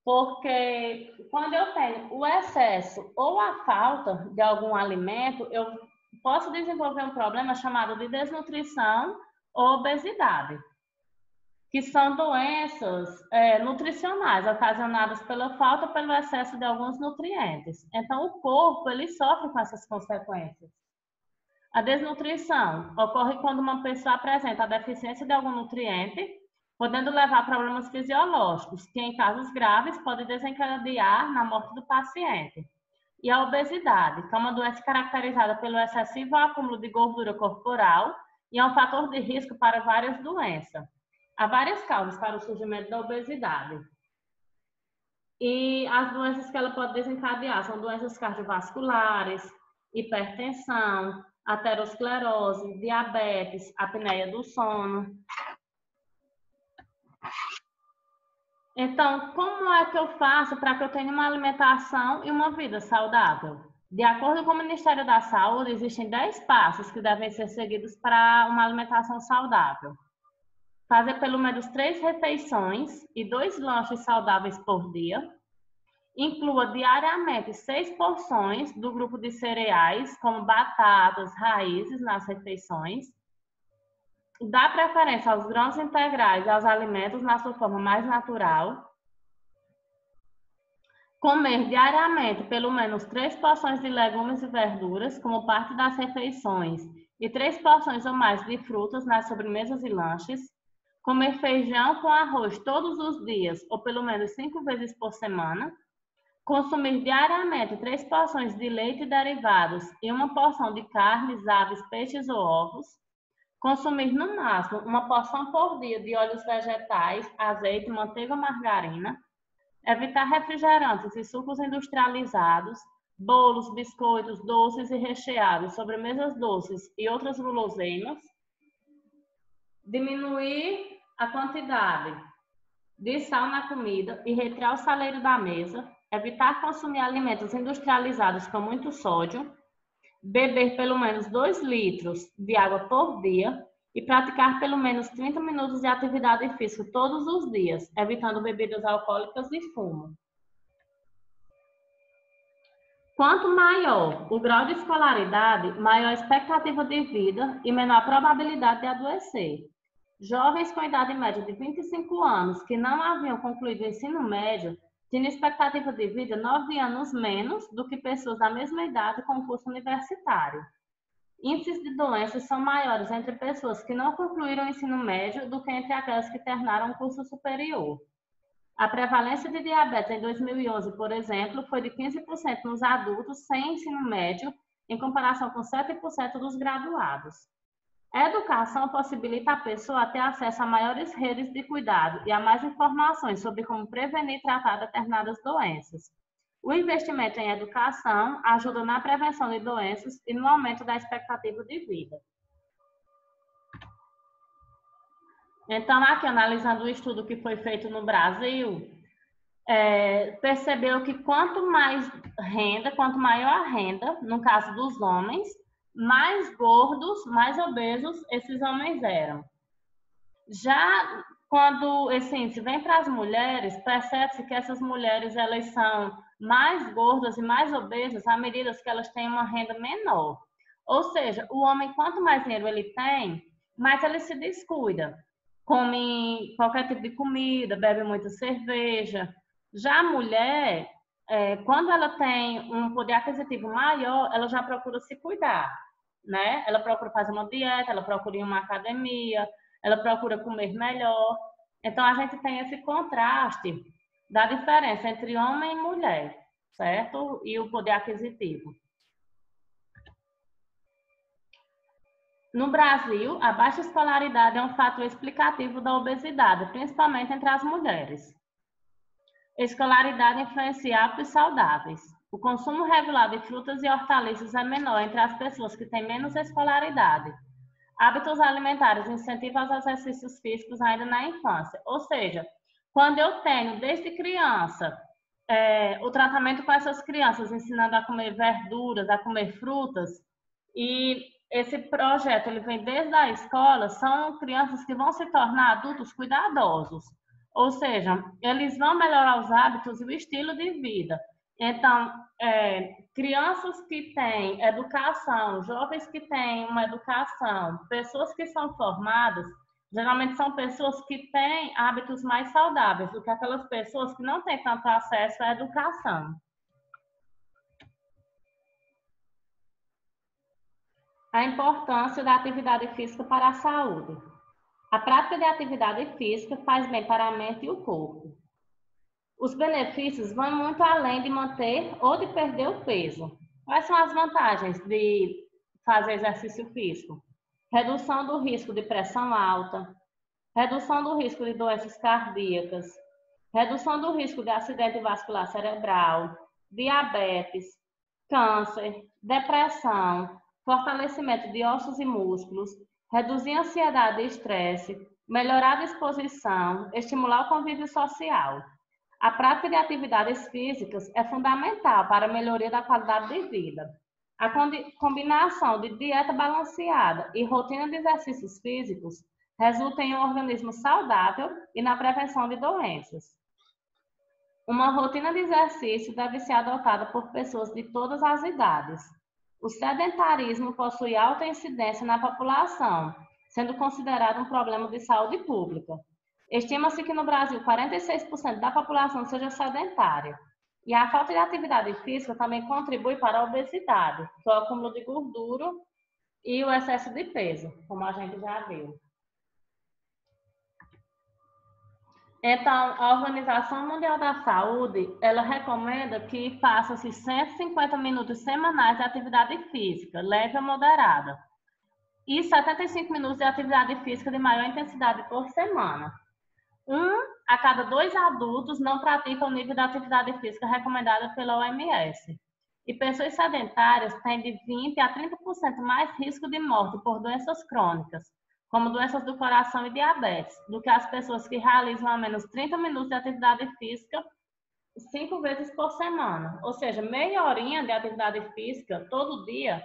porque quando eu tenho o excesso ou a falta de algum alimento, eu posso desenvolver um problema chamado de desnutrição ou obesidade, que são doenças nutricionais ocasionadas pela falta ou pelo excesso de alguns nutrientes. Então, o corpo, ele sofre com essas consequências. A desnutrição ocorre quando uma pessoa apresenta a deficiência de algum nutriente, podendo levar a problemas fisiológicos, que em casos graves pode desencadear na morte do paciente. E a obesidade, que é uma doença caracterizada pelo excessivo acúmulo de gordura corporal e é um fator de risco para várias doenças. Há várias causas para o surgimento da obesidade. E as doenças que ela pode desencadear são doenças cardiovasculares, hipertensão, aterosclerose, diabetes, apneia do sono. Então, como é que eu faço para que eu tenha uma alimentação e uma vida saudável? De acordo com o Ministério da Saúde, existem 10 passos que devem ser seguidos para uma alimentação saudável. Fazer pelo menos 3 refeições e 2 lanches saudáveis por dia. Inclua diariamente 6 porções do grupo de cereais, como batatas, raízes, nas refeições. Dá preferência aos grãos integrais e aos alimentos na sua forma mais natural. Comer diariamente pelo menos 3 porções de legumes e verduras como parte das refeições e 3 porções ou mais de frutas nas sobremesas e lanches. Comer feijão com arroz todos os dias ou pelo menos 5 vezes por semana. Consumir diariamente 3 porções de leite e derivados e 1 porção de carnes, aves, peixes ou ovos. Consumir no máximo 1 porção por dia de óleos vegetais, azeite, manteiga ou margarina. Evitar refrigerantes e sucos industrializados, bolos, biscoitos, doces e recheados, sobremesas doces e outras guloseimas. Diminuir a quantidade de sal na comida e retirar o saleiro da mesa. Evitar consumir alimentos industrializados com muito sódio. Beber pelo menos 2 litros de água por dia e praticar pelo menos 30 minutos de atividade física todos os dias, evitando bebidas alcoólicas e fumo. Quanto maior o grau de escolaridade, maior a expectativa de vida e menor a probabilidade de adoecer. Jovens com idade média de 25 anos que não haviam concluído o ensino médio tinham expectativa de vida 9 anos menos do que pessoas da mesma idade com curso universitário. Índices de doenças são maiores entre pessoas que não concluíram o ensino médio do que entre aquelas que terminaram o curso superior. A prevalência de diabetes em 2011, por exemplo, foi de 15% nos adultos sem ensino médio, em comparação com 7% dos graduados. A educação possibilita a pessoa a ter acesso a maiores redes de cuidado e a mais informações sobre como prevenir e tratar determinadas doenças. O investimento em educação ajuda na prevenção de doenças e no aumento da expectativa de vida. Então, aqui analisando o estudo que foi feito no Brasil, percebeu que quanto mais renda, quanto maior a renda, no caso dos homens, mais gordos, mais obesos esses homens eram. Já quando esse índice vem para as mulheres, percebe-se que essas mulheres elas são mais gordas e mais obesas à medida que elas têm uma renda menor. Ou seja, o homem, quanto mais dinheiro ele tem, mais ele se descuida. Come qualquer tipo de comida, bebe muita cerveja. Já a mulher, quando ela tem um poder aquisitivo maior, ela já procura se cuidar, né? Ela procura fazer uma dieta, ela procura ir em uma academia, ela procura comer melhor. Então, a gente tem esse contraste da diferença entre homem e mulher, certo? E o poder aquisitivo. No Brasil, a baixa escolaridade é um fator explicativo da obesidade, principalmente entre as mulheres. A escolaridade influencia hábitos saudáveis. O consumo regular de frutas e hortaliças é menor entre as pessoas que têm menos escolaridade. Hábitos alimentares incentivam os exercícios físicos ainda na infância. Ou seja, quando eu tenho desde criança o tratamento com essas crianças, ensinando a comer verduras, a comer frutas, e esse projeto ele vem desde a escola, são crianças que vão se tornar adultos cuidadosos. Ou seja, eles vão melhorar os hábitos e o estilo de vida. Então, crianças que têm educação, jovens que têm uma educação, pessoas que são formadas, geralmente são pessoas que têm hábitos mais saudáveis do que aquelas pessoas que não têm tanto acesso à educação. A importância da atividade física para a saúde. A prática de atividade física faz bem para a mente e o corpo. Os benefícios vão muito além de manter ou de perder o peso. Quais são as vantagens de fazer exercício físico? Redução do risco de pressão alta, redução do risco de doenças cardíacas, redução do risco de acidente vascular cerebral, diabetes, câncer, depressão, fortalecimento de ossos e músculos, reduzir a ansiedade e estresse, melhorar a disposição, estimular o convívio social. A prática de atividades físicas é fundamental para a melhoria da qualidade de vida. A combinação de dieta balanceada e rotina de exercícios físicos resulta em um organismo saudável e na prevenção de doenças. Uma rotina de exercício deve ser adotada por pessoas de todas as idades. O sedentarismo possui alta incidência na população, sendo considerado um problema de saúde pública. Estima-se que no Brasil 46% da população seja sedentária. E a falta de atividade física também contribui para a obesidade, que é o acúmulo de gordura e o excesso de peso, como a gente já viu. Então, a Organização Mundial da Saúde, ela recomenda que faça-se 150 minutos semanais de atividade física, leve ou moderada, e 75 minutos de atividade física de maior intensidade por semana. 1 a cada 2 adultos não praticam o nível de atividade física recomendada pela OMS. E pessoas sedentárias têm de 20 a 30% mais risco de morte por doenças crônicas, como doenças do coração e diabetes, do que as pessoas que realizam ao menos 30 minutos de atividade física 5 vezes por semana. Ou seja, meia horinha de atividade física todo dia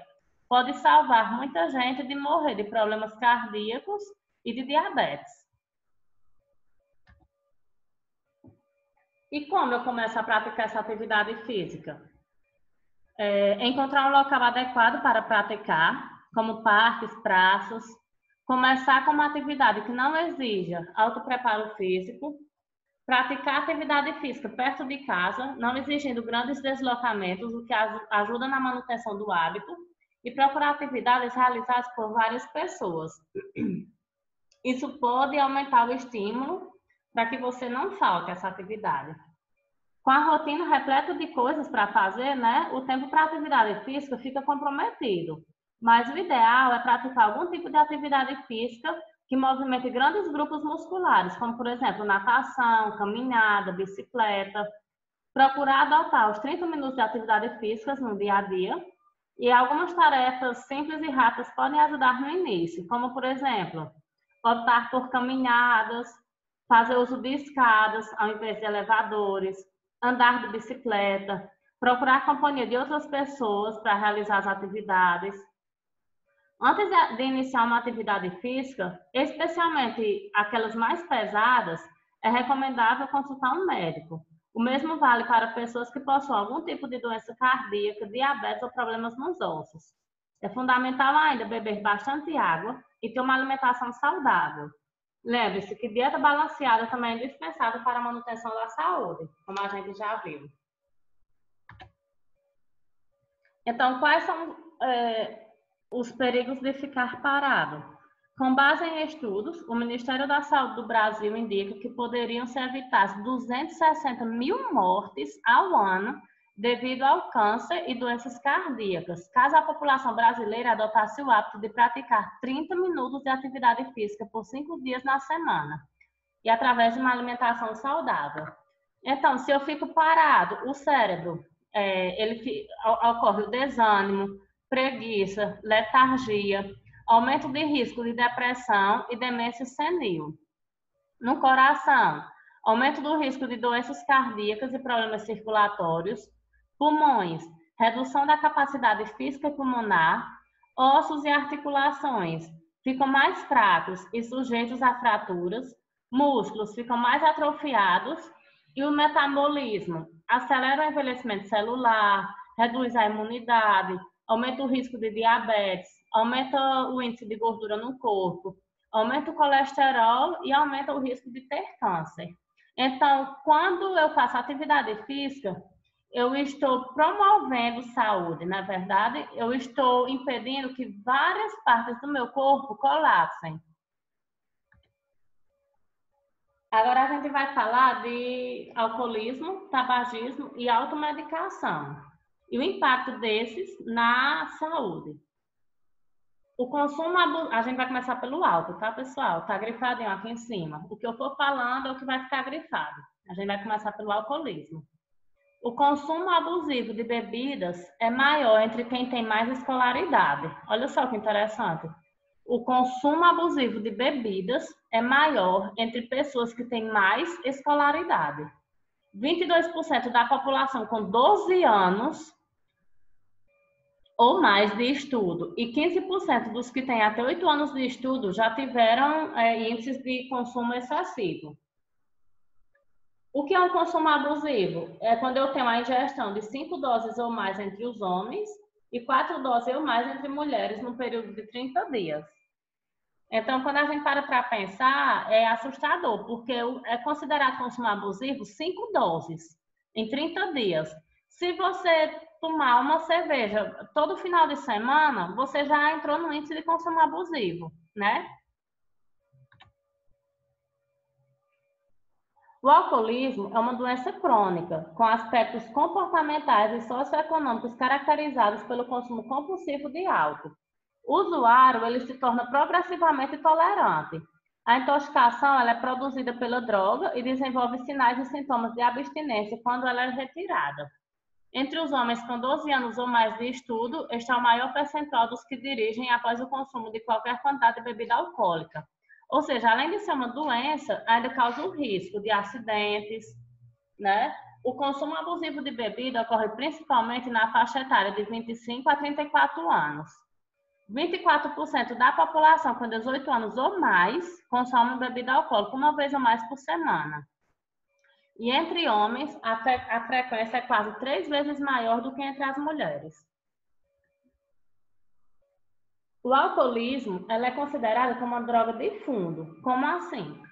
pode salvar muita gente de morrer de problemas cardíacos e de diabetes. E como eu começo a praticar essa atividade física? Encontrar um local adequado para praticar, como parques, praças. Começar com uma atividade que não exija autopreparo físico. Praticar atividade física perto de casa, não exigindo grandes deslocamentos, o que ajuda na manutenção do hábito. E procurar atividades realizadas por várias pessoas. Isso pode aumentar o estímulo para que você não falte essa atividade. Com a rotina repleta de coisas para fazer, né, o tempo para atividade física fica comprometido. Mas o ideal é praticar algum tipo de atividade física que movimente grandes grupos musculares, como, por exemplo, natação, caminhada, bicicleta. Procurar adotar os 30 minutos de atividade física no dia a dia. E algumas tarefas simples e rápidas podem ajudar no início, como, por exemplo, optar por caminhadas, fazer uso de escadas ao invés de elevadores, andar de bicicleta, procurar a companhia de outras pessoas para realizar as atividades. Antes de iniciar uma atividade física, especialmente aquelas mais pesadas, é recomendável consultar um médico. O mesmo vale para pessoas que possuem algum tipo de doença cardíaca, diabetes ou problemas nos ossos. É fundamental ainda beber bastante água e ter uma alimentação saudável. Lembre-se que dieta balanceada também é indispensável para a manutenção da saúde, como a gente já viu. Então, quais são os perigos de ficar parado? Com base em estudos, o Ministério da Saúde do Brasil indica que poderiam ser evitadas 260 mil mortes ao ano devido ao câncer e doenças cardíacas, caso a população brasileira adotasse o hábito de praticar 30 minutos de atividade física por 5 dias na semana e através de uma alimentação saudável. Então, se eu fico parado, o cérebro, ocorre o desânimo, preguiça, letargia, aumento de risco de depressão e demência senil. No coração, aumento do risco de doenças cardíacas e problemas circulatórios. Pulmões, redução da capacidade física e pulmonar. Ossos e articulações ficam mais fracos e sujeitos a fraturas. Músculos ficam mais atrofiados. E o metabolismo acelera o envelhecimento celular, reduz a imunidade, aumenta o risco de diabetes, aumenta o índice de gordura no corpo, aumenta o colesterol e aumenta o risco de ter câncer. Então, quando eu faço atividade física, eu estou promovendo saúde, na verdade, eu estou impedindo que várias partes do meu corpo colapsem. Agora a gente vai falar de alcoolismo, tabagismo e automedicação e o impacto desses na saúde. O consumo, a gente vai começar pelo álcool, tá, pessoal? Tá grifadinho aqui em cima. O que eu for falando é o que vai ficar grifado. A gente vai começar pelo alcoolismo. O consumo abusivo de bebidas é maior entre quem tem mais escolaridade. Olha só que interessante. O consumo abusivo de bebidas é maior entre pessoas que têm mais escolaridade. 22% da população com 12 anos ou mais de estudo e 15% dos que têm até 8 anos de estudo já tiveram índices de consumo excessivo. O que é um consumo abusivo? É quando eu tenho a ingestão de 5 doses ou mais entre os homens e 4 doses ou mais entre mulheres no período de 30 dias. Então, quando a gente para pensar, é assustador, porque é considerado consumo abusivo 5 doses em 30 dias. Se você tomar uma cerveja todo final de semana, você já entrou no índice de consumo abusivo, né? O alcoolismo é uma doença crônica, com aspectos comportamentais e socioeconômicos caracterizados pelo consumo compulsivo de álcool. O usuário ele se torna progressivamente tolerante. A intoxicação ela é produzida pela droga e desenvolve sinais e sintomas de abstinência quando ela é retirada. Entre os homens com 12 anos ou mais de estudo, está o maior percentual dos que dirigem após o consumo de qualquer quantidade de bebida alcoólica. Ou seja, além de ser uma doença, ainda causa o risco de acidentes, né? O consumo abusivo de bebida ocorre principalmente na faixa etária de 25 a 34 anos. 24% da população com 18 anos ou mais consome bebida alcoólica uma vez ou mais por semana. E entre homens, a frequência é quase 3 vezes maior do que entre as mulheres. O alcoolismo ela é considerado como uma droga de fundo. Como assim?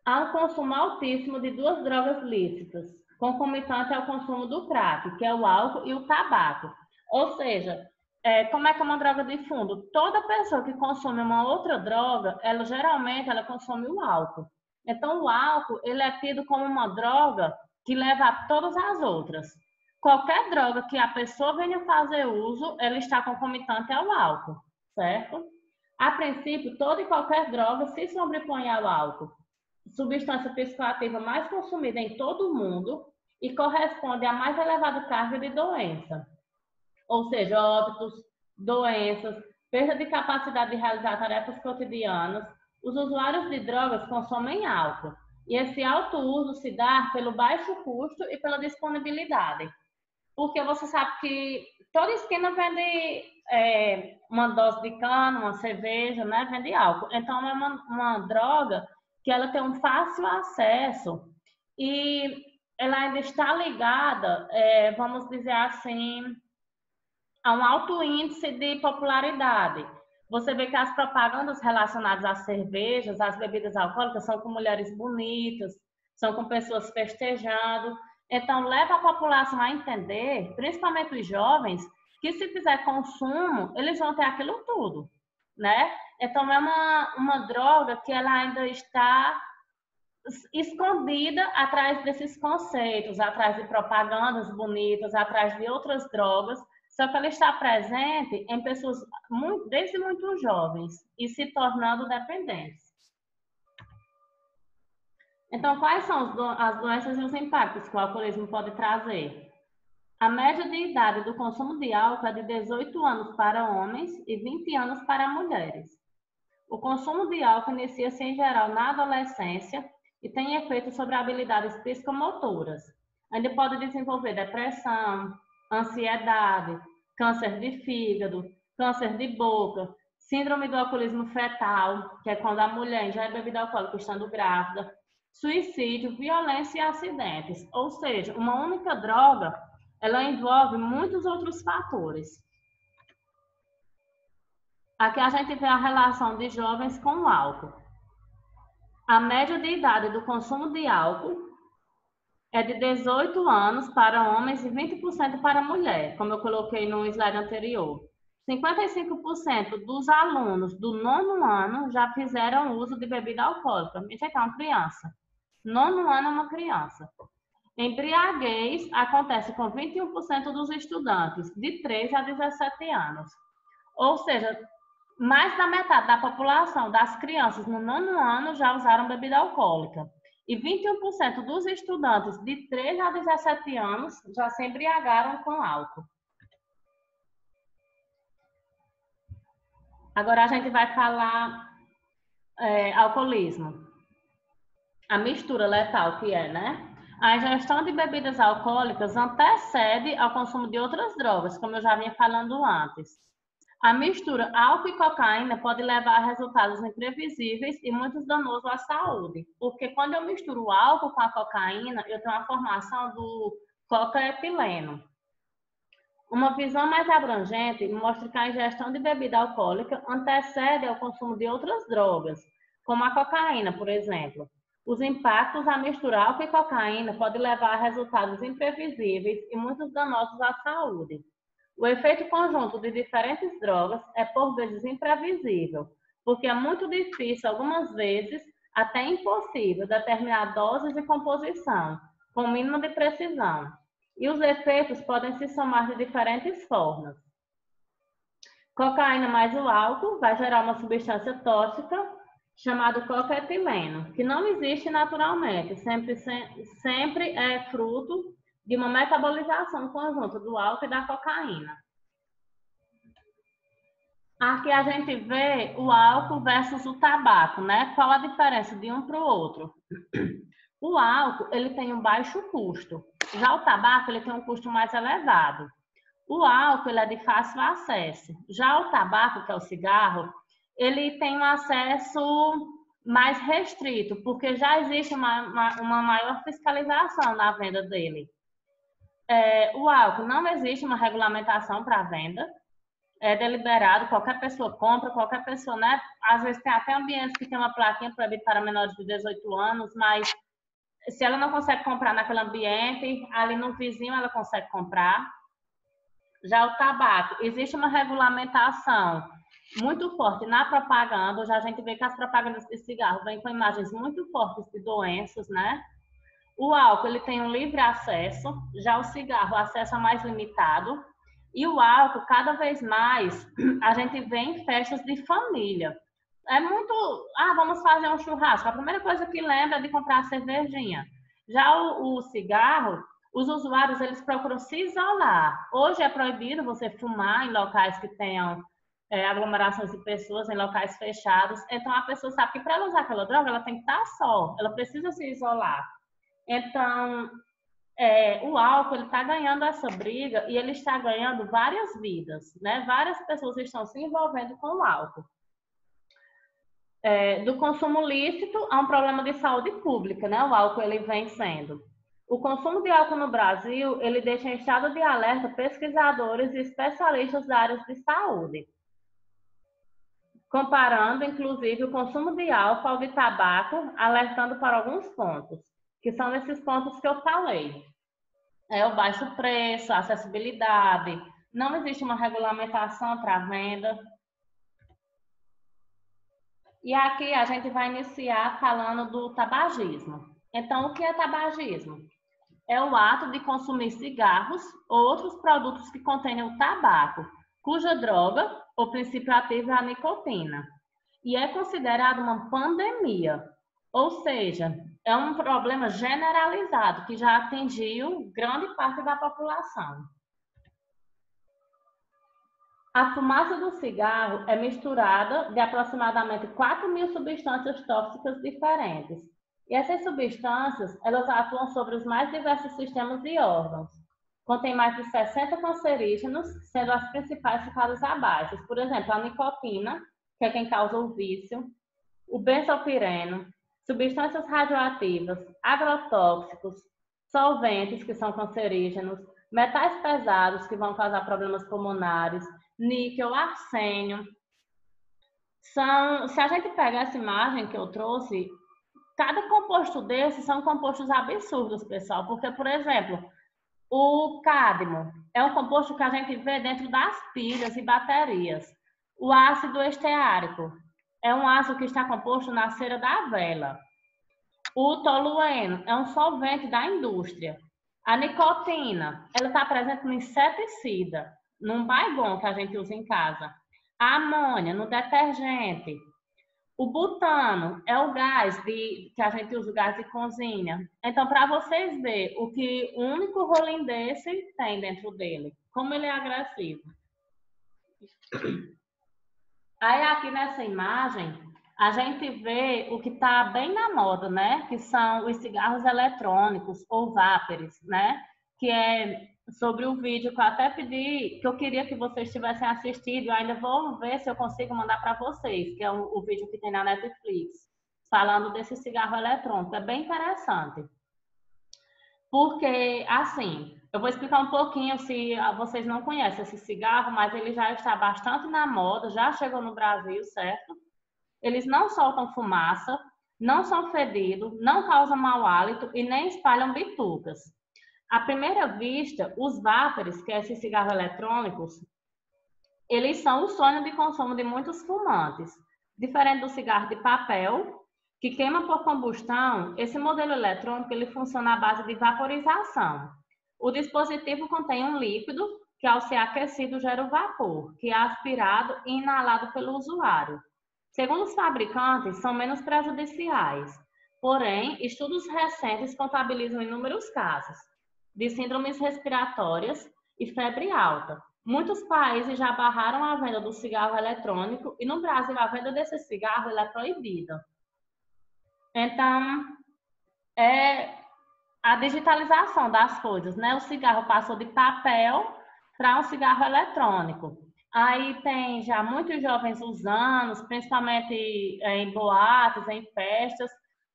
Há um consumo altíssimo de 2 drogas lícitas, concomitante ao consumo do crack, que é o álcool e o tabaco. Ou seja, como é que é uma droga de fundo? Toda pessoa que consome uma outra droga, ela geralmente consome o álcool. Então, o álcool ele é tido como uma droga que leva a todas as outras. Qualquer droga que a pessoa venha fazer uso, ela está concomitante ao álcool, certo? A princípio, toda e qualquer droga se sobrepõe ao álcool, substância psicoativa mais consumida em todo o mundo e corresponde à mais elevada carga de doença. Ou seja, óbitos, doenças, perda de capacidade de realizar tarefas cotidianas. Os usuários de drogas consomem álcool e esse alto uso se dá pelo baixo custo e pela disponibilidade. Porque você sabe que toda esquina vende uma dose de cana, uma cerveja, né? Vende álcool. Então, é uma droga que ela tem um fácil acesso e ela ainda está ligada, vamos dizer assim, a um alto índice de popularidade. Você vê que as propagandas relacionadas às cervejas, às bebidas alcoólicas, são com mulheres bonitas, são com pessoas festejando. Então, leva a população a entender, principalmente os jovens, que se fizer consumo, eles vão ter aquilo tudo, né? Então, é uma droga que ela ainda está escondida atrás desses conceitos, atrás de propagandas bonitas, atrás de outras drogas, só que ela está presente em pessoas desde muito jovens e se tornando dependentes. Então, quais são as doenças e os impactos que o alcoolismo pode trazer? A média de idade do consumo de álcool é de 18 anos para homens e 20 anos para mulheres. O consumo de álcool inicia-se em geral na adolescência e tem efeitos sobre habilidades psicomotoras. Ainda pode desenvolver depressão, ansiedade, câncer de fígado, câncer de boca, síndrome do alcoolismo fetal, que é quando a mulher ingere bebida alcoólica estando grávida, suicídio, violência e acidentes. Ou seja, uma única droga, ela envolve muitos outros fatores. Aqui a gente vê a relação de jovens com o álcool. A média de idade do consumo de álcool é de 18 anos para homens e 20% para mulher, como eu coloquei no slide anterior. 55% dos alunos do 9º ano já fizeram uso de bebida alcoólica. Gente, é uma criança. 9º ano é uma criança. Embriaguez acontece com 21% dos estudantes de 3 a 17 anos. Ou seja, mais da metade da população das crianças no 9º ano já usaram bebida alcoólica. E 21% dos estudantes de 3 a 17 anos já se embriagaram com álcool. Agora a gente vai falar alcoolismo. A mistura letal que é, né? A ingestão de bebidas alcoólicas antecede ao consumo de outras drogas, como eu já vinha falando antes. A mistura álcool e cocaína pode levar a resultados imprevisíveis e muito danosos à saúde, porque quando eu misturo o álcool com a cocaína, eu tenho a formação do cocaetileno. Uma visão mais abrangente mostra que a ingestão de bebida alcoólica antecede ao consumo de outras drogas, como a cocaína, por exemplo. Os impactos da mistura álcool e cocaína podem levar a resultados imprevisíveis e muito danosos à saúde. O efeito conjunto de diferentes drogas é por vezes imprevisível, porque é muito difícil, algumas vezes, até impossível, determinar doses e composição, com mínimo de precisão. E os efeitos podem se somar de diferentes formas. Cocaína mais o álcool vai gerar uma substância tóxica chamada cocaetileno, que não existe naturalmente, sempre é fruto de uma metabolização conjunta do álcool e da cocaína. Aqui a gente vê o álcool versus o tabaco, né? Qual a diferença de um para o outro? O álcool, ele tem um baixo custo. Já o tabaco, ele tem um custo mais elevado. O álcool, ele é de fácil acesso. Já o tabaco, que é o cigarro, ele tem um acesso mais restrito, porque já existe uma maior fiscalização na venda dele. O álcool, não existe uma regulamentação para a venda, é deliberado, qualquer pessoa compra, qualquer pessoa, né? Às vezes tem até ambientes que tem uma plaquinha proibida para menores de 18 anos, mas se ela não consegue comprar naquele ambiente, ali no vizinho ela consegue comprar. Já o tabaco, existe uma regulamentação muito forte na propaganda, já a gente vê que as propagandas de cigarro vêm com imagens muito fortes de doenças, né? O álcool, ele tem um livre acesso, já o cigarro, o acesso é mais limitado. E o álcool, cada vez mais, a gente vê em festas de família. É muito, vamos fazer um churrasco. A primeira coisa que lembra é de comprar a cervejinha. Já o cigarro, os usuários, eles procuram se isolar. Hoje é proibido você fumar em locais que tenham aglomerações de pessoas, em locais fechados. Então, a pessoa sabe que para ela usar aquela droga, ela tem que estar só. Ela precisa se isolar. Então, o álcool ele está ganhando essa briga e ele está ganhando várias vidas, né? Várias pessoas estão se envolvendo com o álcool. Do consumo lícito a um problema de saúde pública, né? O álcool ele vem sendo. O consumo de álcool no Brasil, ele deixa em estado de alerta pesquisadores e especialistas da área de saúde, comparando, inclusive, o consumo de álcool ao de tabaco, alertando para alguns pontos, que são esses pontos que eu falei. O baixo preço, a acessibilidade, não existe uma regulamentação para a venda. E aqui a gente vai iniciar falando do tabagismo. Então, o que é tabagismo? É o ato de consumir cigarros ou outros produtos que contêm o tabaco, cuja droga ou princípio ativo é a nicotina. E é considerado uma pandemia, ou seja, é um problema generalizado que já atingiu grande parte da população. A fumaça do cigarro é misturada de aproximadamente 4.000 substâncias tóxicas diferentes. E essas substâncias, elas atuam sobre os mais diversos sistemas e órgãos. Contém mais de 60 cancerígenos, sendo as principais citadas abaixo. Por exemplo, a nicotina, que é quem causa o vício, o benzopireno, substâncias radioativas, agrotóxicos, solventes, que são cancerígenos, metais pesados, que vão causar problemas pulmonares, níquel, arsênio. Se a gente pegar essa imagem que eu trouxe, cada composto desses são compostos absurdos, pessoal, porque, por exemplo, o cádmio é um composto que a gente vê dentro das pilhas e baterias. O ácido esteárico é um ácido que está composto na cera da vela. O tolueno é um solvente da indústria. A nicotina, ela está presente no inseticida, num Baygon que a gente usa em casa. A amônia, no detergente. O butano é o gás que a gente usa, o gás de cozinha. Então, para vocês verem o que o único rolinho desse tem dentro dele, como ele é agressivo. Aí, aqui nessa imagem, a gente vê o que está bem na moda, né? Que são os cigarros eletrônicos ou vapers, né? Que é sobre o vídeo que eu até pedi, que eu queria que vocês tivessem assistido. Eu ainda vou ver se eu consigo mandar para vocês, que é o vídeo que tem na Netflix, falando desse cigarro eletrônico. É bem interessante. Porque, assim, eu vou explicar um pouquinho se vocês não conhecem esse cigarro, mas ele já está bastante na moda, já chegou no Brasil, certo? Eles não soltam fumaça, não são fedidos, não causam mau hálito e nem espalham bitucas. À primeira vista, os vapers, que é esses cigarros eletrônicos, eles são o sonho de consumo de muitos fumantes. Diferente do cigarro de papel, que queima por combustão, esse modelo eletrônico ele funciona à base de vaporização. O dispositivo contém um líquido que, ao ser aquecido, gera o vapor, que é aspirado e inalado pelo usuário. Segundo os fabricantes, são menos prejudiciais. Porém, estudos recentes contabilizam inúmeros casos de síndromes respiratórias e febre alta. Muitos países já barraram a venda do cigarro eletrônico e no Brasil a venda desse cigarro é proibida. Então, é a digitalização das coisas, né? O cigarro passou de papel para um cigarro eletrônico. Aí tem já muitos jovens usando, principalmente em boates, em festas,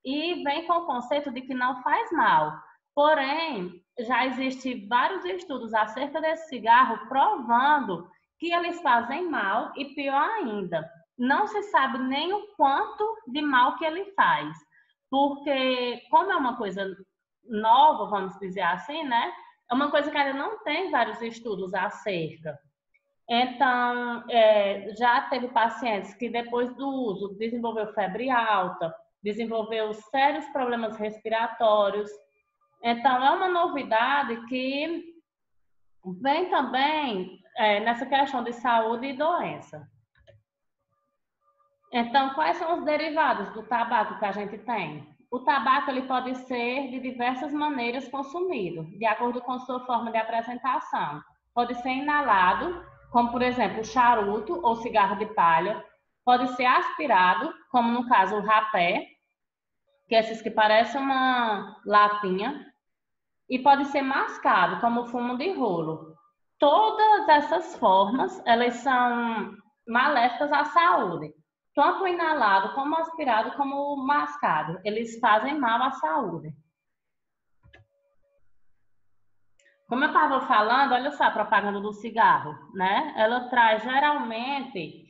e vem com o conceito de que não faz mal. Porém, já existem vários estudos acerca desse cigarro provando que eles fazem mal e pior ainda, não se sabe nem o quanto de mal que ele faz. Porque, como é uma coisa nova, vamos dizer assim, né? É uma coisa que ainda não tem vários estudos acerca. Então, já teve pacientes que depois do uso desenvolveu febre alta, desenvolveu sérios problemas respiratórios. Então, é uma novidade que vem também nessa questão de saúde e doença. Então, quais são os derivados do tabaco que a gente tem? O tabaco ele pode ser de diversas maneiras consumido, de acordo com sua forma de apresentação. Pode ser inalado, como por exemplo o charuto ou cigarro de palha. Pode ser aspirado, como no caso o rapé, que é esses que parecem uma latinha. e pode ser mascado, como fumo de rolo. Todas essas formas, elas são maléficas à saúde. Tanto o inalado, como o aspirado, como o mascado. Eles fazem mal à saúde. Como eu estava falando, olha só a propaganda do cigarro, né? Ela traz geralmente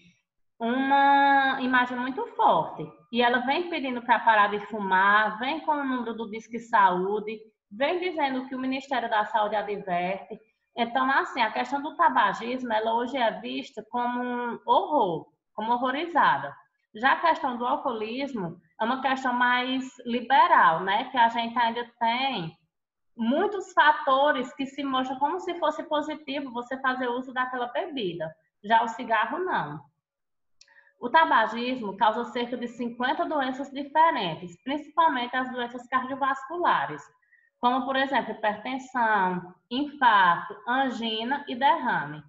uma imagem muito forte. E ela vem pedindo para parar de fumar, vem com o número do Disque Saúde, vem dizendo que o Ministério da Saúde adverte. Então, assim, a questão do tabagismo, ela hoje é vista como um horror, como horrorizada. Já a questão do alcoolismo é uma questão mais liberal, né? Que a gente ainda tem muitos fatores que se mostram como se fosse positivo você fazer uso daquela bebida. Já o cigarro, não. O tabagismo causa cerca de 50 doenças diferentes, principalmente as doenças cardiovasculares, como, por exemplo, hipertensão, infarto, angina e derrame.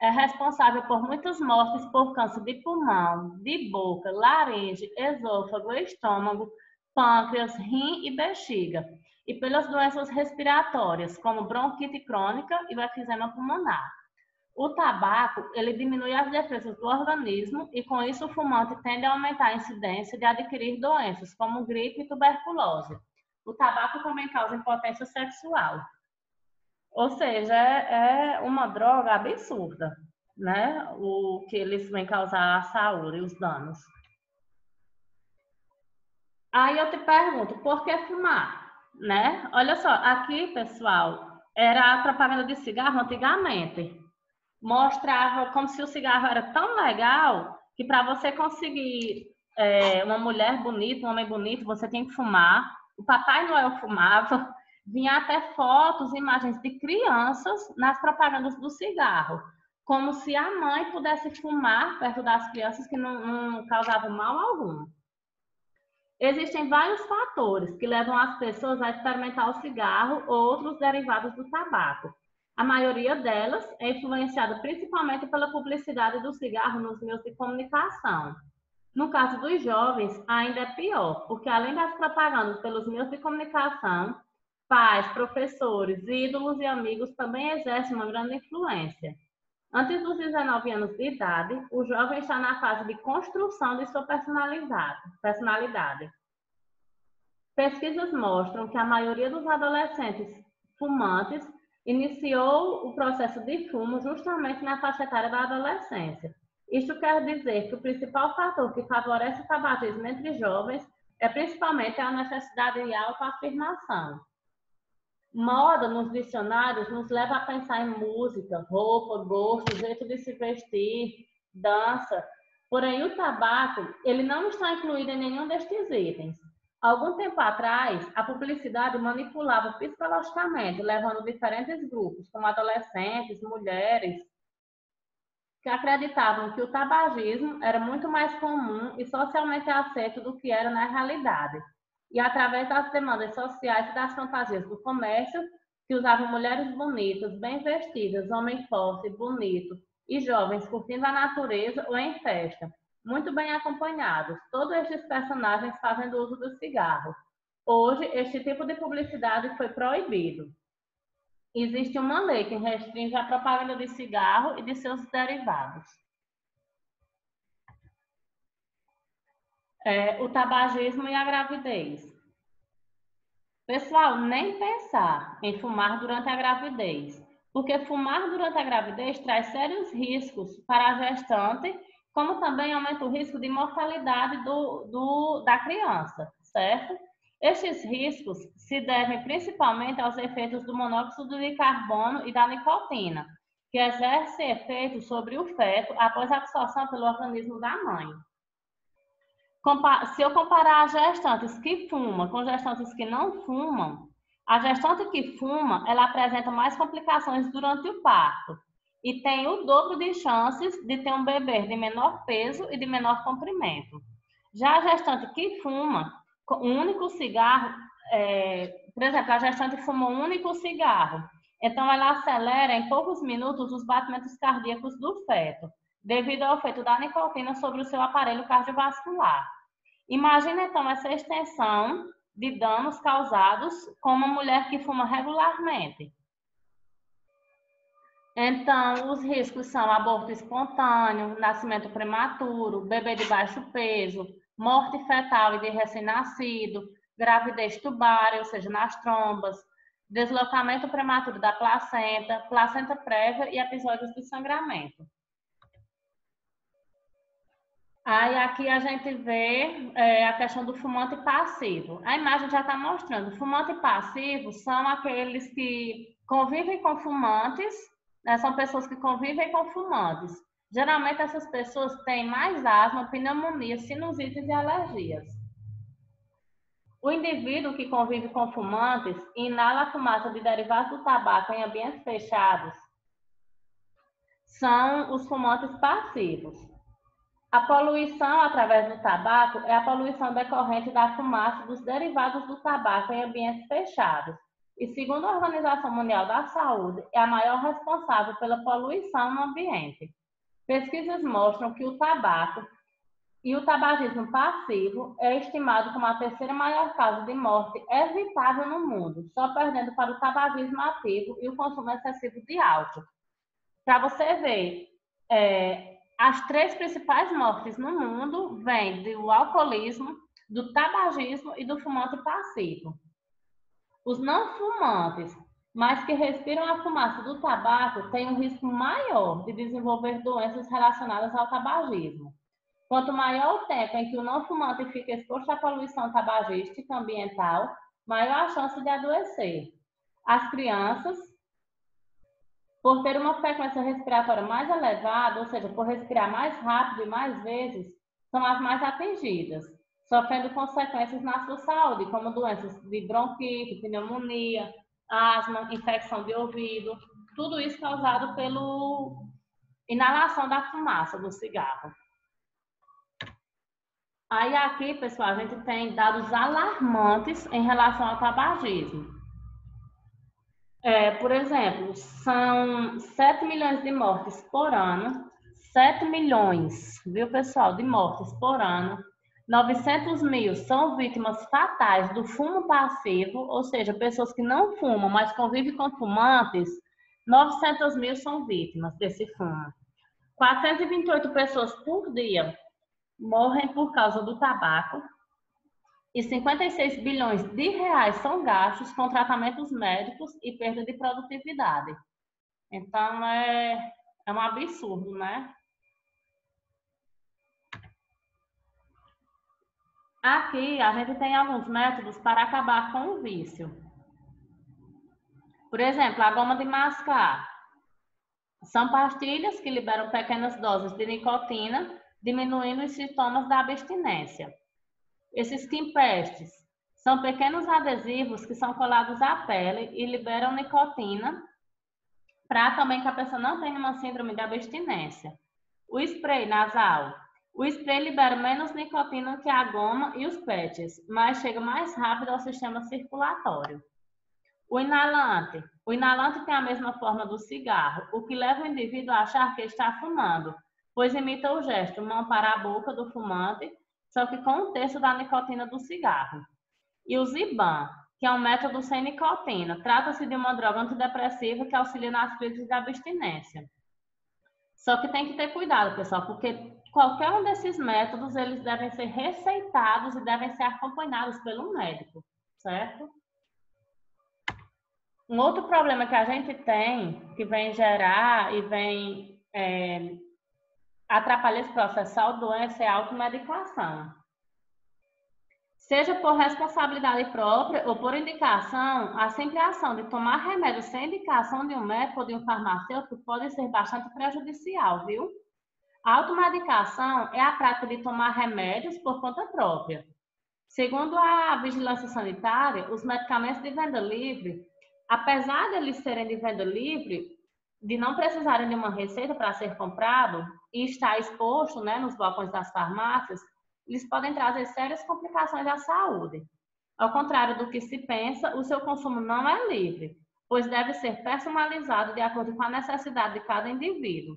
É responsável por muitas mortes por câncer de pulmão, de boca, laringe, esôfago, estômago, pâncreas, rim e bexiga, e pelas doenças respiratórias, como bronquite crônica e o efizema pulmonar. O tabaco, ele diminui as defesas do organismo e, com isso, o fumante tende a aumentar a incidência de adquirir doenças como gripe e tuberculose. O tabaco também causa impotência sexual. Ou seja, é uma droga absurda, né? O que eles vêm causar à saúde e os danos. Aí eu te pergunto, por que fumar? Né? Olha só, aqui, pessoal, era a propaganda de cigarro antigamente. Mostrava como se o cigarro era tão legal que para você conseguir uma mulher bonita, um homem bonito, você tem que fumar. O Papai Noel fumava, vinha até fotos, imagens de crianças nas propagandas do cigarro, como se a mãe pudesse fumar perto das crianças que não causavam mal algum. Existem vários fatores que levam as pessoas a experimentar o cigarro ou outros derivados do tabaco. A maioria delas é influenciada principalmente pela publicidade do cigarro nos meios de comunicação. No caso dos jovens, ainda é pior, porque além das propagandas pelos meios de comunicação, pais, professores, ídolos e amigos também exercem uma grande influência. Antes dos 19 anos de idade, o jovem está na fase de construção de sua personalidade. Pesquisas mostram que a maioria dos adolescentes fumantes iniciou o processo de fumo justamente na faixa etária da adolescência. Isto quer dizer que o principal fator que favorece o tabagismo entre jovens é principalmente a necessidade de autoafirmação. Moda nos dicionários nos leva a pensar em música, roupa, gosto, jeito de se vestir, dança. Porém, o tabaco, ele não está incluído em nenhum destes itens. Algum tempo atrás, a publicidade manipulava psicologicamente, levando diferentes grupos, como adolescentes, mulheres, que acreditavam que o tabagismo era muito mais comum e socialmente aceito do que era na realidade. E através das demandas sociais e das fantasias do comércio, que usavam mulheres bonitas, bem vestidas, homem forte, bonito e jovens curtindo a natureza ou em festa, muito bem acompanhados, todos estes personagens fazendo uso do cigarro. Hoje, este tipo de publicidade foi proibido. Existe uma lei que restringe a propaganda de cigarro e de seus derivados. O tabagismo e a gravidez. Pessoal, nem pensar em fumar durante a gravidez, porque fumar durante a gravidez traz sérios riscos para a gestante, como também aumenta o risco de mortalidade da criança, certo? Estes riscos se devem principalmente aos efeitos do monóxido de carbono e da nicotina, que exercem efeitos sobre o feto após a absorção pelo organismo da mãe. Se eu comparar as gestantes que fumam com gestantes que não fumam, a gestante que fuma, ela apresenta mais complicações durante o parto e tem o dobro de chances de ter um bebê de menor peso e de menor comprimento. Já a gestante que fuma um único cigarro, por exemplo, a gestante fuma um único cigarro, então ela acelera em poucos minutos os batimentos cardíacos do feto, devido ao efeito da nicotina sobre o seu aparelho cardiovascular. Imagina então essa extensão de danos causados com uma mulher que fuma regularmente. Então, os riscos são aborto espontâneo, nascimento prematuro, bebê de baixo peso, morte fetal e de recém-nascido, gravidez tubária, ou seja, nas trombas, deslocamento prematuro da placenta, placenta prévia e episódios de sangramento. Aí aqui a gente vê a questão do fumante passivo. A imagem já está mostrando. Fumante passivo são aqueles que convivem com fumantes, né? São pessoas que convivem com fumantes. Geralmente essas pessoas têm mais asma, pneumonia, sinusites e alergias. O indivíduo que convive com fumantes e inala a fumaça de derivados do tabaco em ambientes fechados são os fumantes passivos. A poluição através do tabaco é a poluição decorrente da fumaça dos derivados do tabaco em ambientes fechados. E, segundo a Organização Mundial da Saúde, é a maior responsável pela poluição no ambiente. Pesquisas mostram que o tabaco e o tabagismo passivo é estimado como a terceira maior causa de morte evitável no mundo, só perdendo para o tabagismo ativo e o consumo excessivo de álcool. Para você ver, as 3 principais mortes no mundo vêm do alcoolismo, do tabagismo e do fumante passivo. Os não fumantes, mas que respiram a fumaça do tabaco, têm um risco maior de desenvolver doenças relacionadas ao tabagismo. Quanto maior o tempo em que o não fumante fica exposto à poluição tabagística ambiental, maior a chance de adoecer. As crianças, por ter uma frequência respiratória mais elevada, ou seja, por respirar mais rápido e mais vezes, são as mais atingidas, sofrendo consequências na sua saúde, como doenças de bronquite, pneumonia, asma, infecção de ouvido, tudo isso causado pela inalação da fumaça do cigarro. Aí aqui, pessoal, a gente tem dados alarmantes em relação ao tabagismo. Por exemplo, são 7 milhões de mortes por ano, 7 milhões, viu, pessoal, de mortes por ano. 900 mil são vítimas fatais do fumo passivo, ou seja, pessoas que não fumam, mas convivem com fumantes. 900 mil são vítimas desse fumo. 428 pessoas por dia morrem por causa do tabaco e 56 bilhões de reais são gastos com tratamentos médicos e perda de produtividade. Então, é um absurdo, né? Aqui, a gente tem alguns métodos para acabar com o vício. Por exemplo, a goma de mascar. São pastilhas que liberam pequenas doses de nicotina, diminuindo os sintomas da abstinência. Esses Skinpastes são pequenos adesivos que são colados à pele e liberam nicotina para também que a pessoa não tenha uma síndrome de abstinência. O spray nasal. O spray libera menos nicotina que a goma e os patches, mas chega mais rápido ao sistema circulatório. O inalante. O inalante tem a mesma forma do cigarro, o que leva o indivíduo a achar que está fumando, pois imita o gesto mão para a boca do fumante, só que com um terço da nicotina do cigarro. E o Ziban, que é um método sem nicotina. Trata-se de uma droga antidepressiva que auxilia nas crises de abstinência. Só que tem que ter cuidado, pessoal, porque qualquer um desses métodos, eles devem ser receitados e devem ser acompanhados pelo médico, certo? Um outro problema que a gente tem, que vem gerar e vem atrapalhar esse processo de doença, é a automedicação. Seja por responsabilidade própria ou por indicação, a simples ação de tomar remédio sem indicação de um médico ou de um farmacêutico pode ser bastante prejudicial, viu? A automedicação é a prática de tomar remédios por conta própria. Segundo a Vigilância Sanitária, os medicamentos de venda livre, apesar de eles serem de venda livre, de não precisarem de uma receita para ser comprado e estar exposto, né, nos balcões das farmácias, eles podem trazer sérias complicações à saúde. Ao contrário do que se pensa, o seu consumo não é livre, pois deve ser personalizado de acordo com a necessidade de cada indivíduo.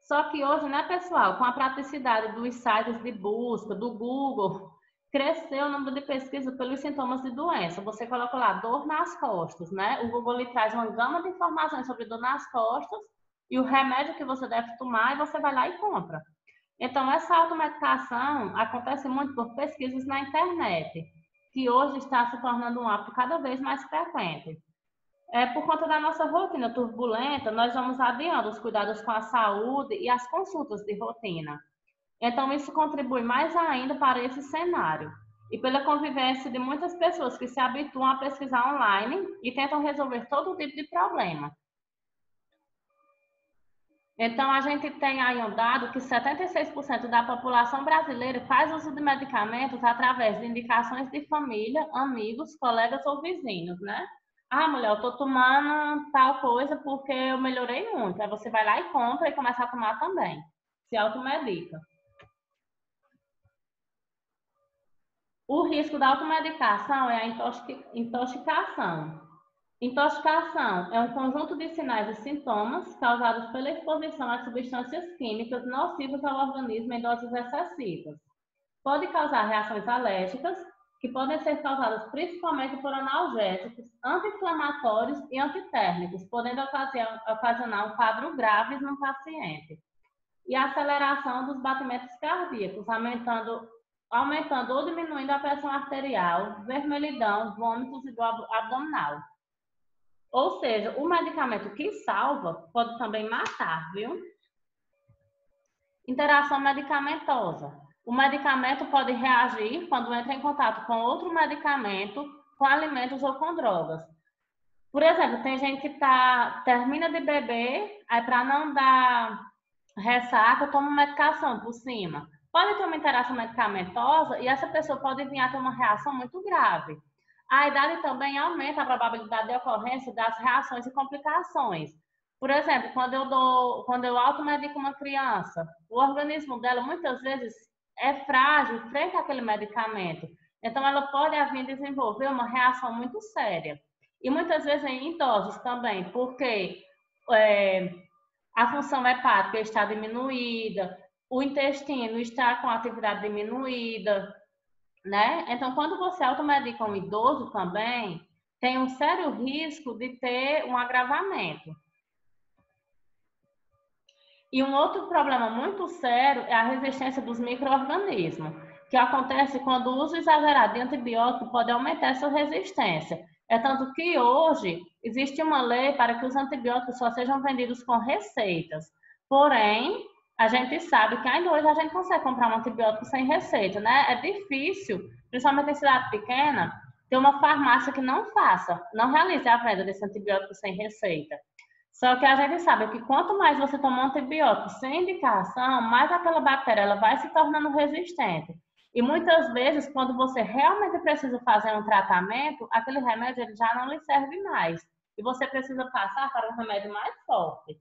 Só que hoje, né, pessoal, com a praticidade dos sites de busca, do Google, cresceu o número de pesquisas pelos sintomas de doença. Você coloca lá dor nas costas, né? O Google lhe traz uma gama de informações sobre dor nas costas e o remédio que você deve tomar e você vai lá e compra. Então, essa automedicação acontece muito por pesquisas na internet, que hoje está se tornando um hábito cada vez mais frequente. Por conta da nossa rotina turbulenta, nós vamos adiando os cuidados com a saúde e as consultas de rotina. Então, isso contribui mais ainda para esse cenário. E pela convivência de muitas pessoas que se habituam a pesquisar online e tentam resolver todo tipo de problema. Então, a gente tem aí um dado que 76% da população brasileira faz uso de medicamentos através de indicações de família, amigos, colegas ou vizinhos, né? Ah, mulher, eu tô tomando tal coisa porque eu melhorei muito. Aí você vai lá e compra e começa a tomar também. Se automedica. O risco da automedicação é a intoxicação. Intoxicação é um conjunto de sinais e sintomas causados pela exposição a substâncias químicas nocivas ao organismo em doses excessivas. Pode causar reações alérgicas, que podem ser causadas principalmente por analgésicos, anti-inflamatórios e antitérmicos, podendo ocasionar um quadro grave no paciente. E a aceleração dos batimentos cardíacos, aumentando ou diminuindo a pressão arterial, vermelhidão, vômitos e dor abdominal. Ou seja, o medicamento que salva pode também matar, viu? Interação medicamentosa. O medicamento pode reagir quando entra em contato com outro medicamento, com alimentos ou com drogas. Por exemplo, tem gente que termina de beber, aí para não dar ressaca, toma medicação por cima. Pode ter uma interação medicamentosa e essa pessoa pode vir a ter uma reação muito grave. A idade também aumenta a probabilidade de ocorrência das reações e complicações. Por exemplo, quando eu automedico uma criança, o organismo dela muitas vezes é frágil frente àquele medicamento. Então, ela pode vir desenvolver uma reação muito séria. E muitas vezes em idosos também, porque a função hepática está diminuída, o intestino está com a atividade diminuída, né? Então, quando você automedica um idoso também, tem um sério risco de ter um agravamento. E um outro problema muito sério é a resistência dos micro-organismos, que acontece quando o uso exagerado de antibiótico pode aumentar essa resistência. É tanto que hoje existe uma lei para que os antibióticos só sejam vendidos com receitas. Porém, a gente sabe que ainda hoje a gente consegue comprar um antibiótico sem receita, né? É difícil, principalmente em cidade pequena, ter uma farmácia que não realize a venda desse antibiótico sem receita. Só que a gente sabe que quanto mais você toma um antibiótico sem indicação, mais aquela bactéria ela vai se tornando resistente. E muitas vezes, quando você realmente precisa fazer um tratamento, aquele remédio ele já não lhe serve mais. E você precisa passar para um remédio mais forte.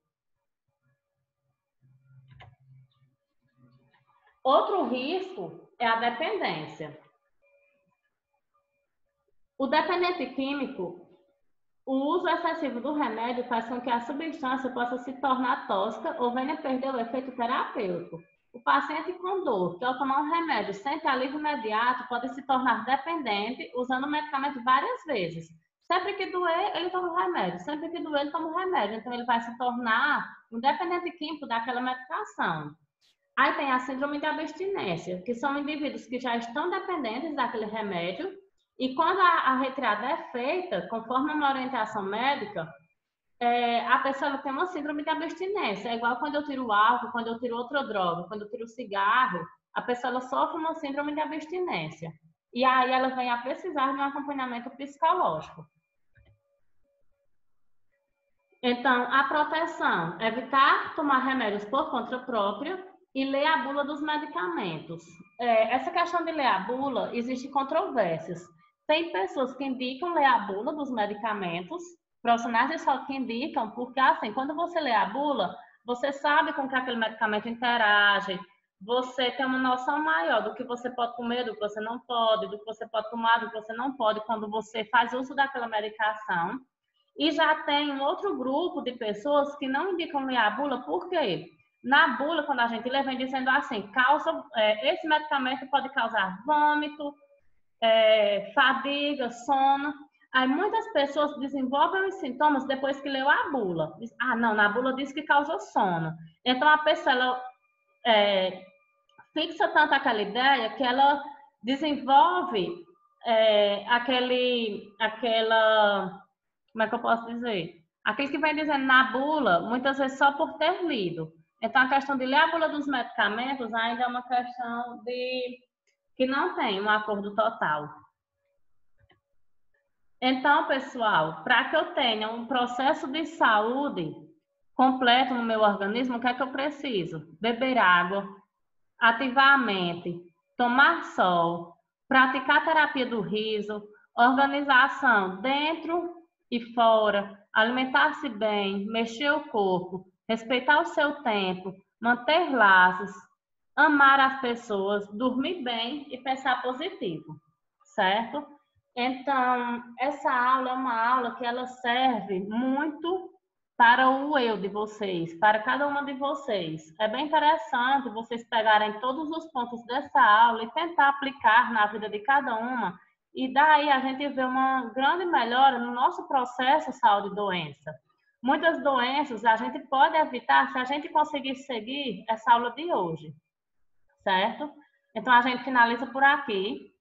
Outro risco é a dependência. O dependente químico, o uso excessivo do remédio faz com que a substância possa se tornar tóxica ou venha a perder o efeito terapêutico. O paciente com dor, que ao tomar um remédio sente alívio imediato, pode se tornar dependente usando o medicamento várias vezes. Sempre que doer, ele toma o remédio. Sempre que doer, ele toma o remédio. Então, ele vai se tornar um dependente químico daquela medicação. Aí tem a síndrome de abstinência, que são indivíduos que já estão dependentes daquele remédio e quando a retirada é feita, conforme uma orientação médica, a pessoa tem uma síndrome de abstinência. É igual quando eu tiro o álcool, quando eu tiro outra droga, quando eu tiro o cigarro, a pessoa sofre uma síndrome de abstinência. E aí ela vem a precisar de um acompanhamento psicológico. Então, a proteção, evitar tomar remédios por conta própria e ler a bula dos medicamentos. Essa questão de ler a bula, existe controvérsias. Tem pessoas que indicam ler a bula dos medicamentos, profissionais de saúde que indicam, porque assim, quando você lê a bula, você sabe com que aquele medicamento interage, você tem uma noção maior do que você pode comer, do que você não pode, do que você pode tomar, do que você não pode, quando você faz uso daquela medicação. E já tem um outro grupo de pessoas que não indicam ler a bula, por quê? Na bula, quando a gente lê, vem dizendo assim, esse medicamento pode causar vômito, fadiga, sono. Aí muitas pessoas desenvolvem os sintomas depois que leu a bula. Diz, não, na bula diz que causa sono. Então a pessoa ela, fixa tanto aquela ideia que ela desenvolve como é que eu posso dizer? Aquele que vem dizendo na bula, muitas vezes só por ter lido. Então a questão de ler a bula dos medicamentos ainda é uma questão de que não tem um acordo total. Então, pessoal, para que eu tenha um processo de saúde completo no meu organismo, o que é que eu preciso? Beber água, ativar a mente, tomar sol, praticar terapia do riso, organização dentro e fora, alimentar-se bem, mexer o corpo, respeitar o seu tempo, manter laços, amar as pessoas, dormir bem e pensar positivo, certo? Então, essa aula é uma aula que ela serve muito para o eu de vocês, para cada uma de vocês. É bem interessante vocês pegarem todos os pontos dessa aula e tentar aplicar na vida de cada uma, e daí a gente vê uma grande melhora no nosso processo saúde e doença. Muitas doenças a gente pode evitar se a gente conseguir seguir essa aula de hoje, certo? Então a gente finaliza por aqui.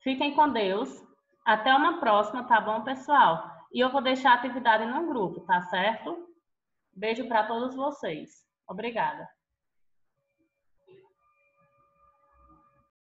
Fiquem com Deus. Até uma próxima, tá bom, pessoal? E eu vou deixar a atividade no grupo, tá certo? Beijo para todos vocês. Obrigada.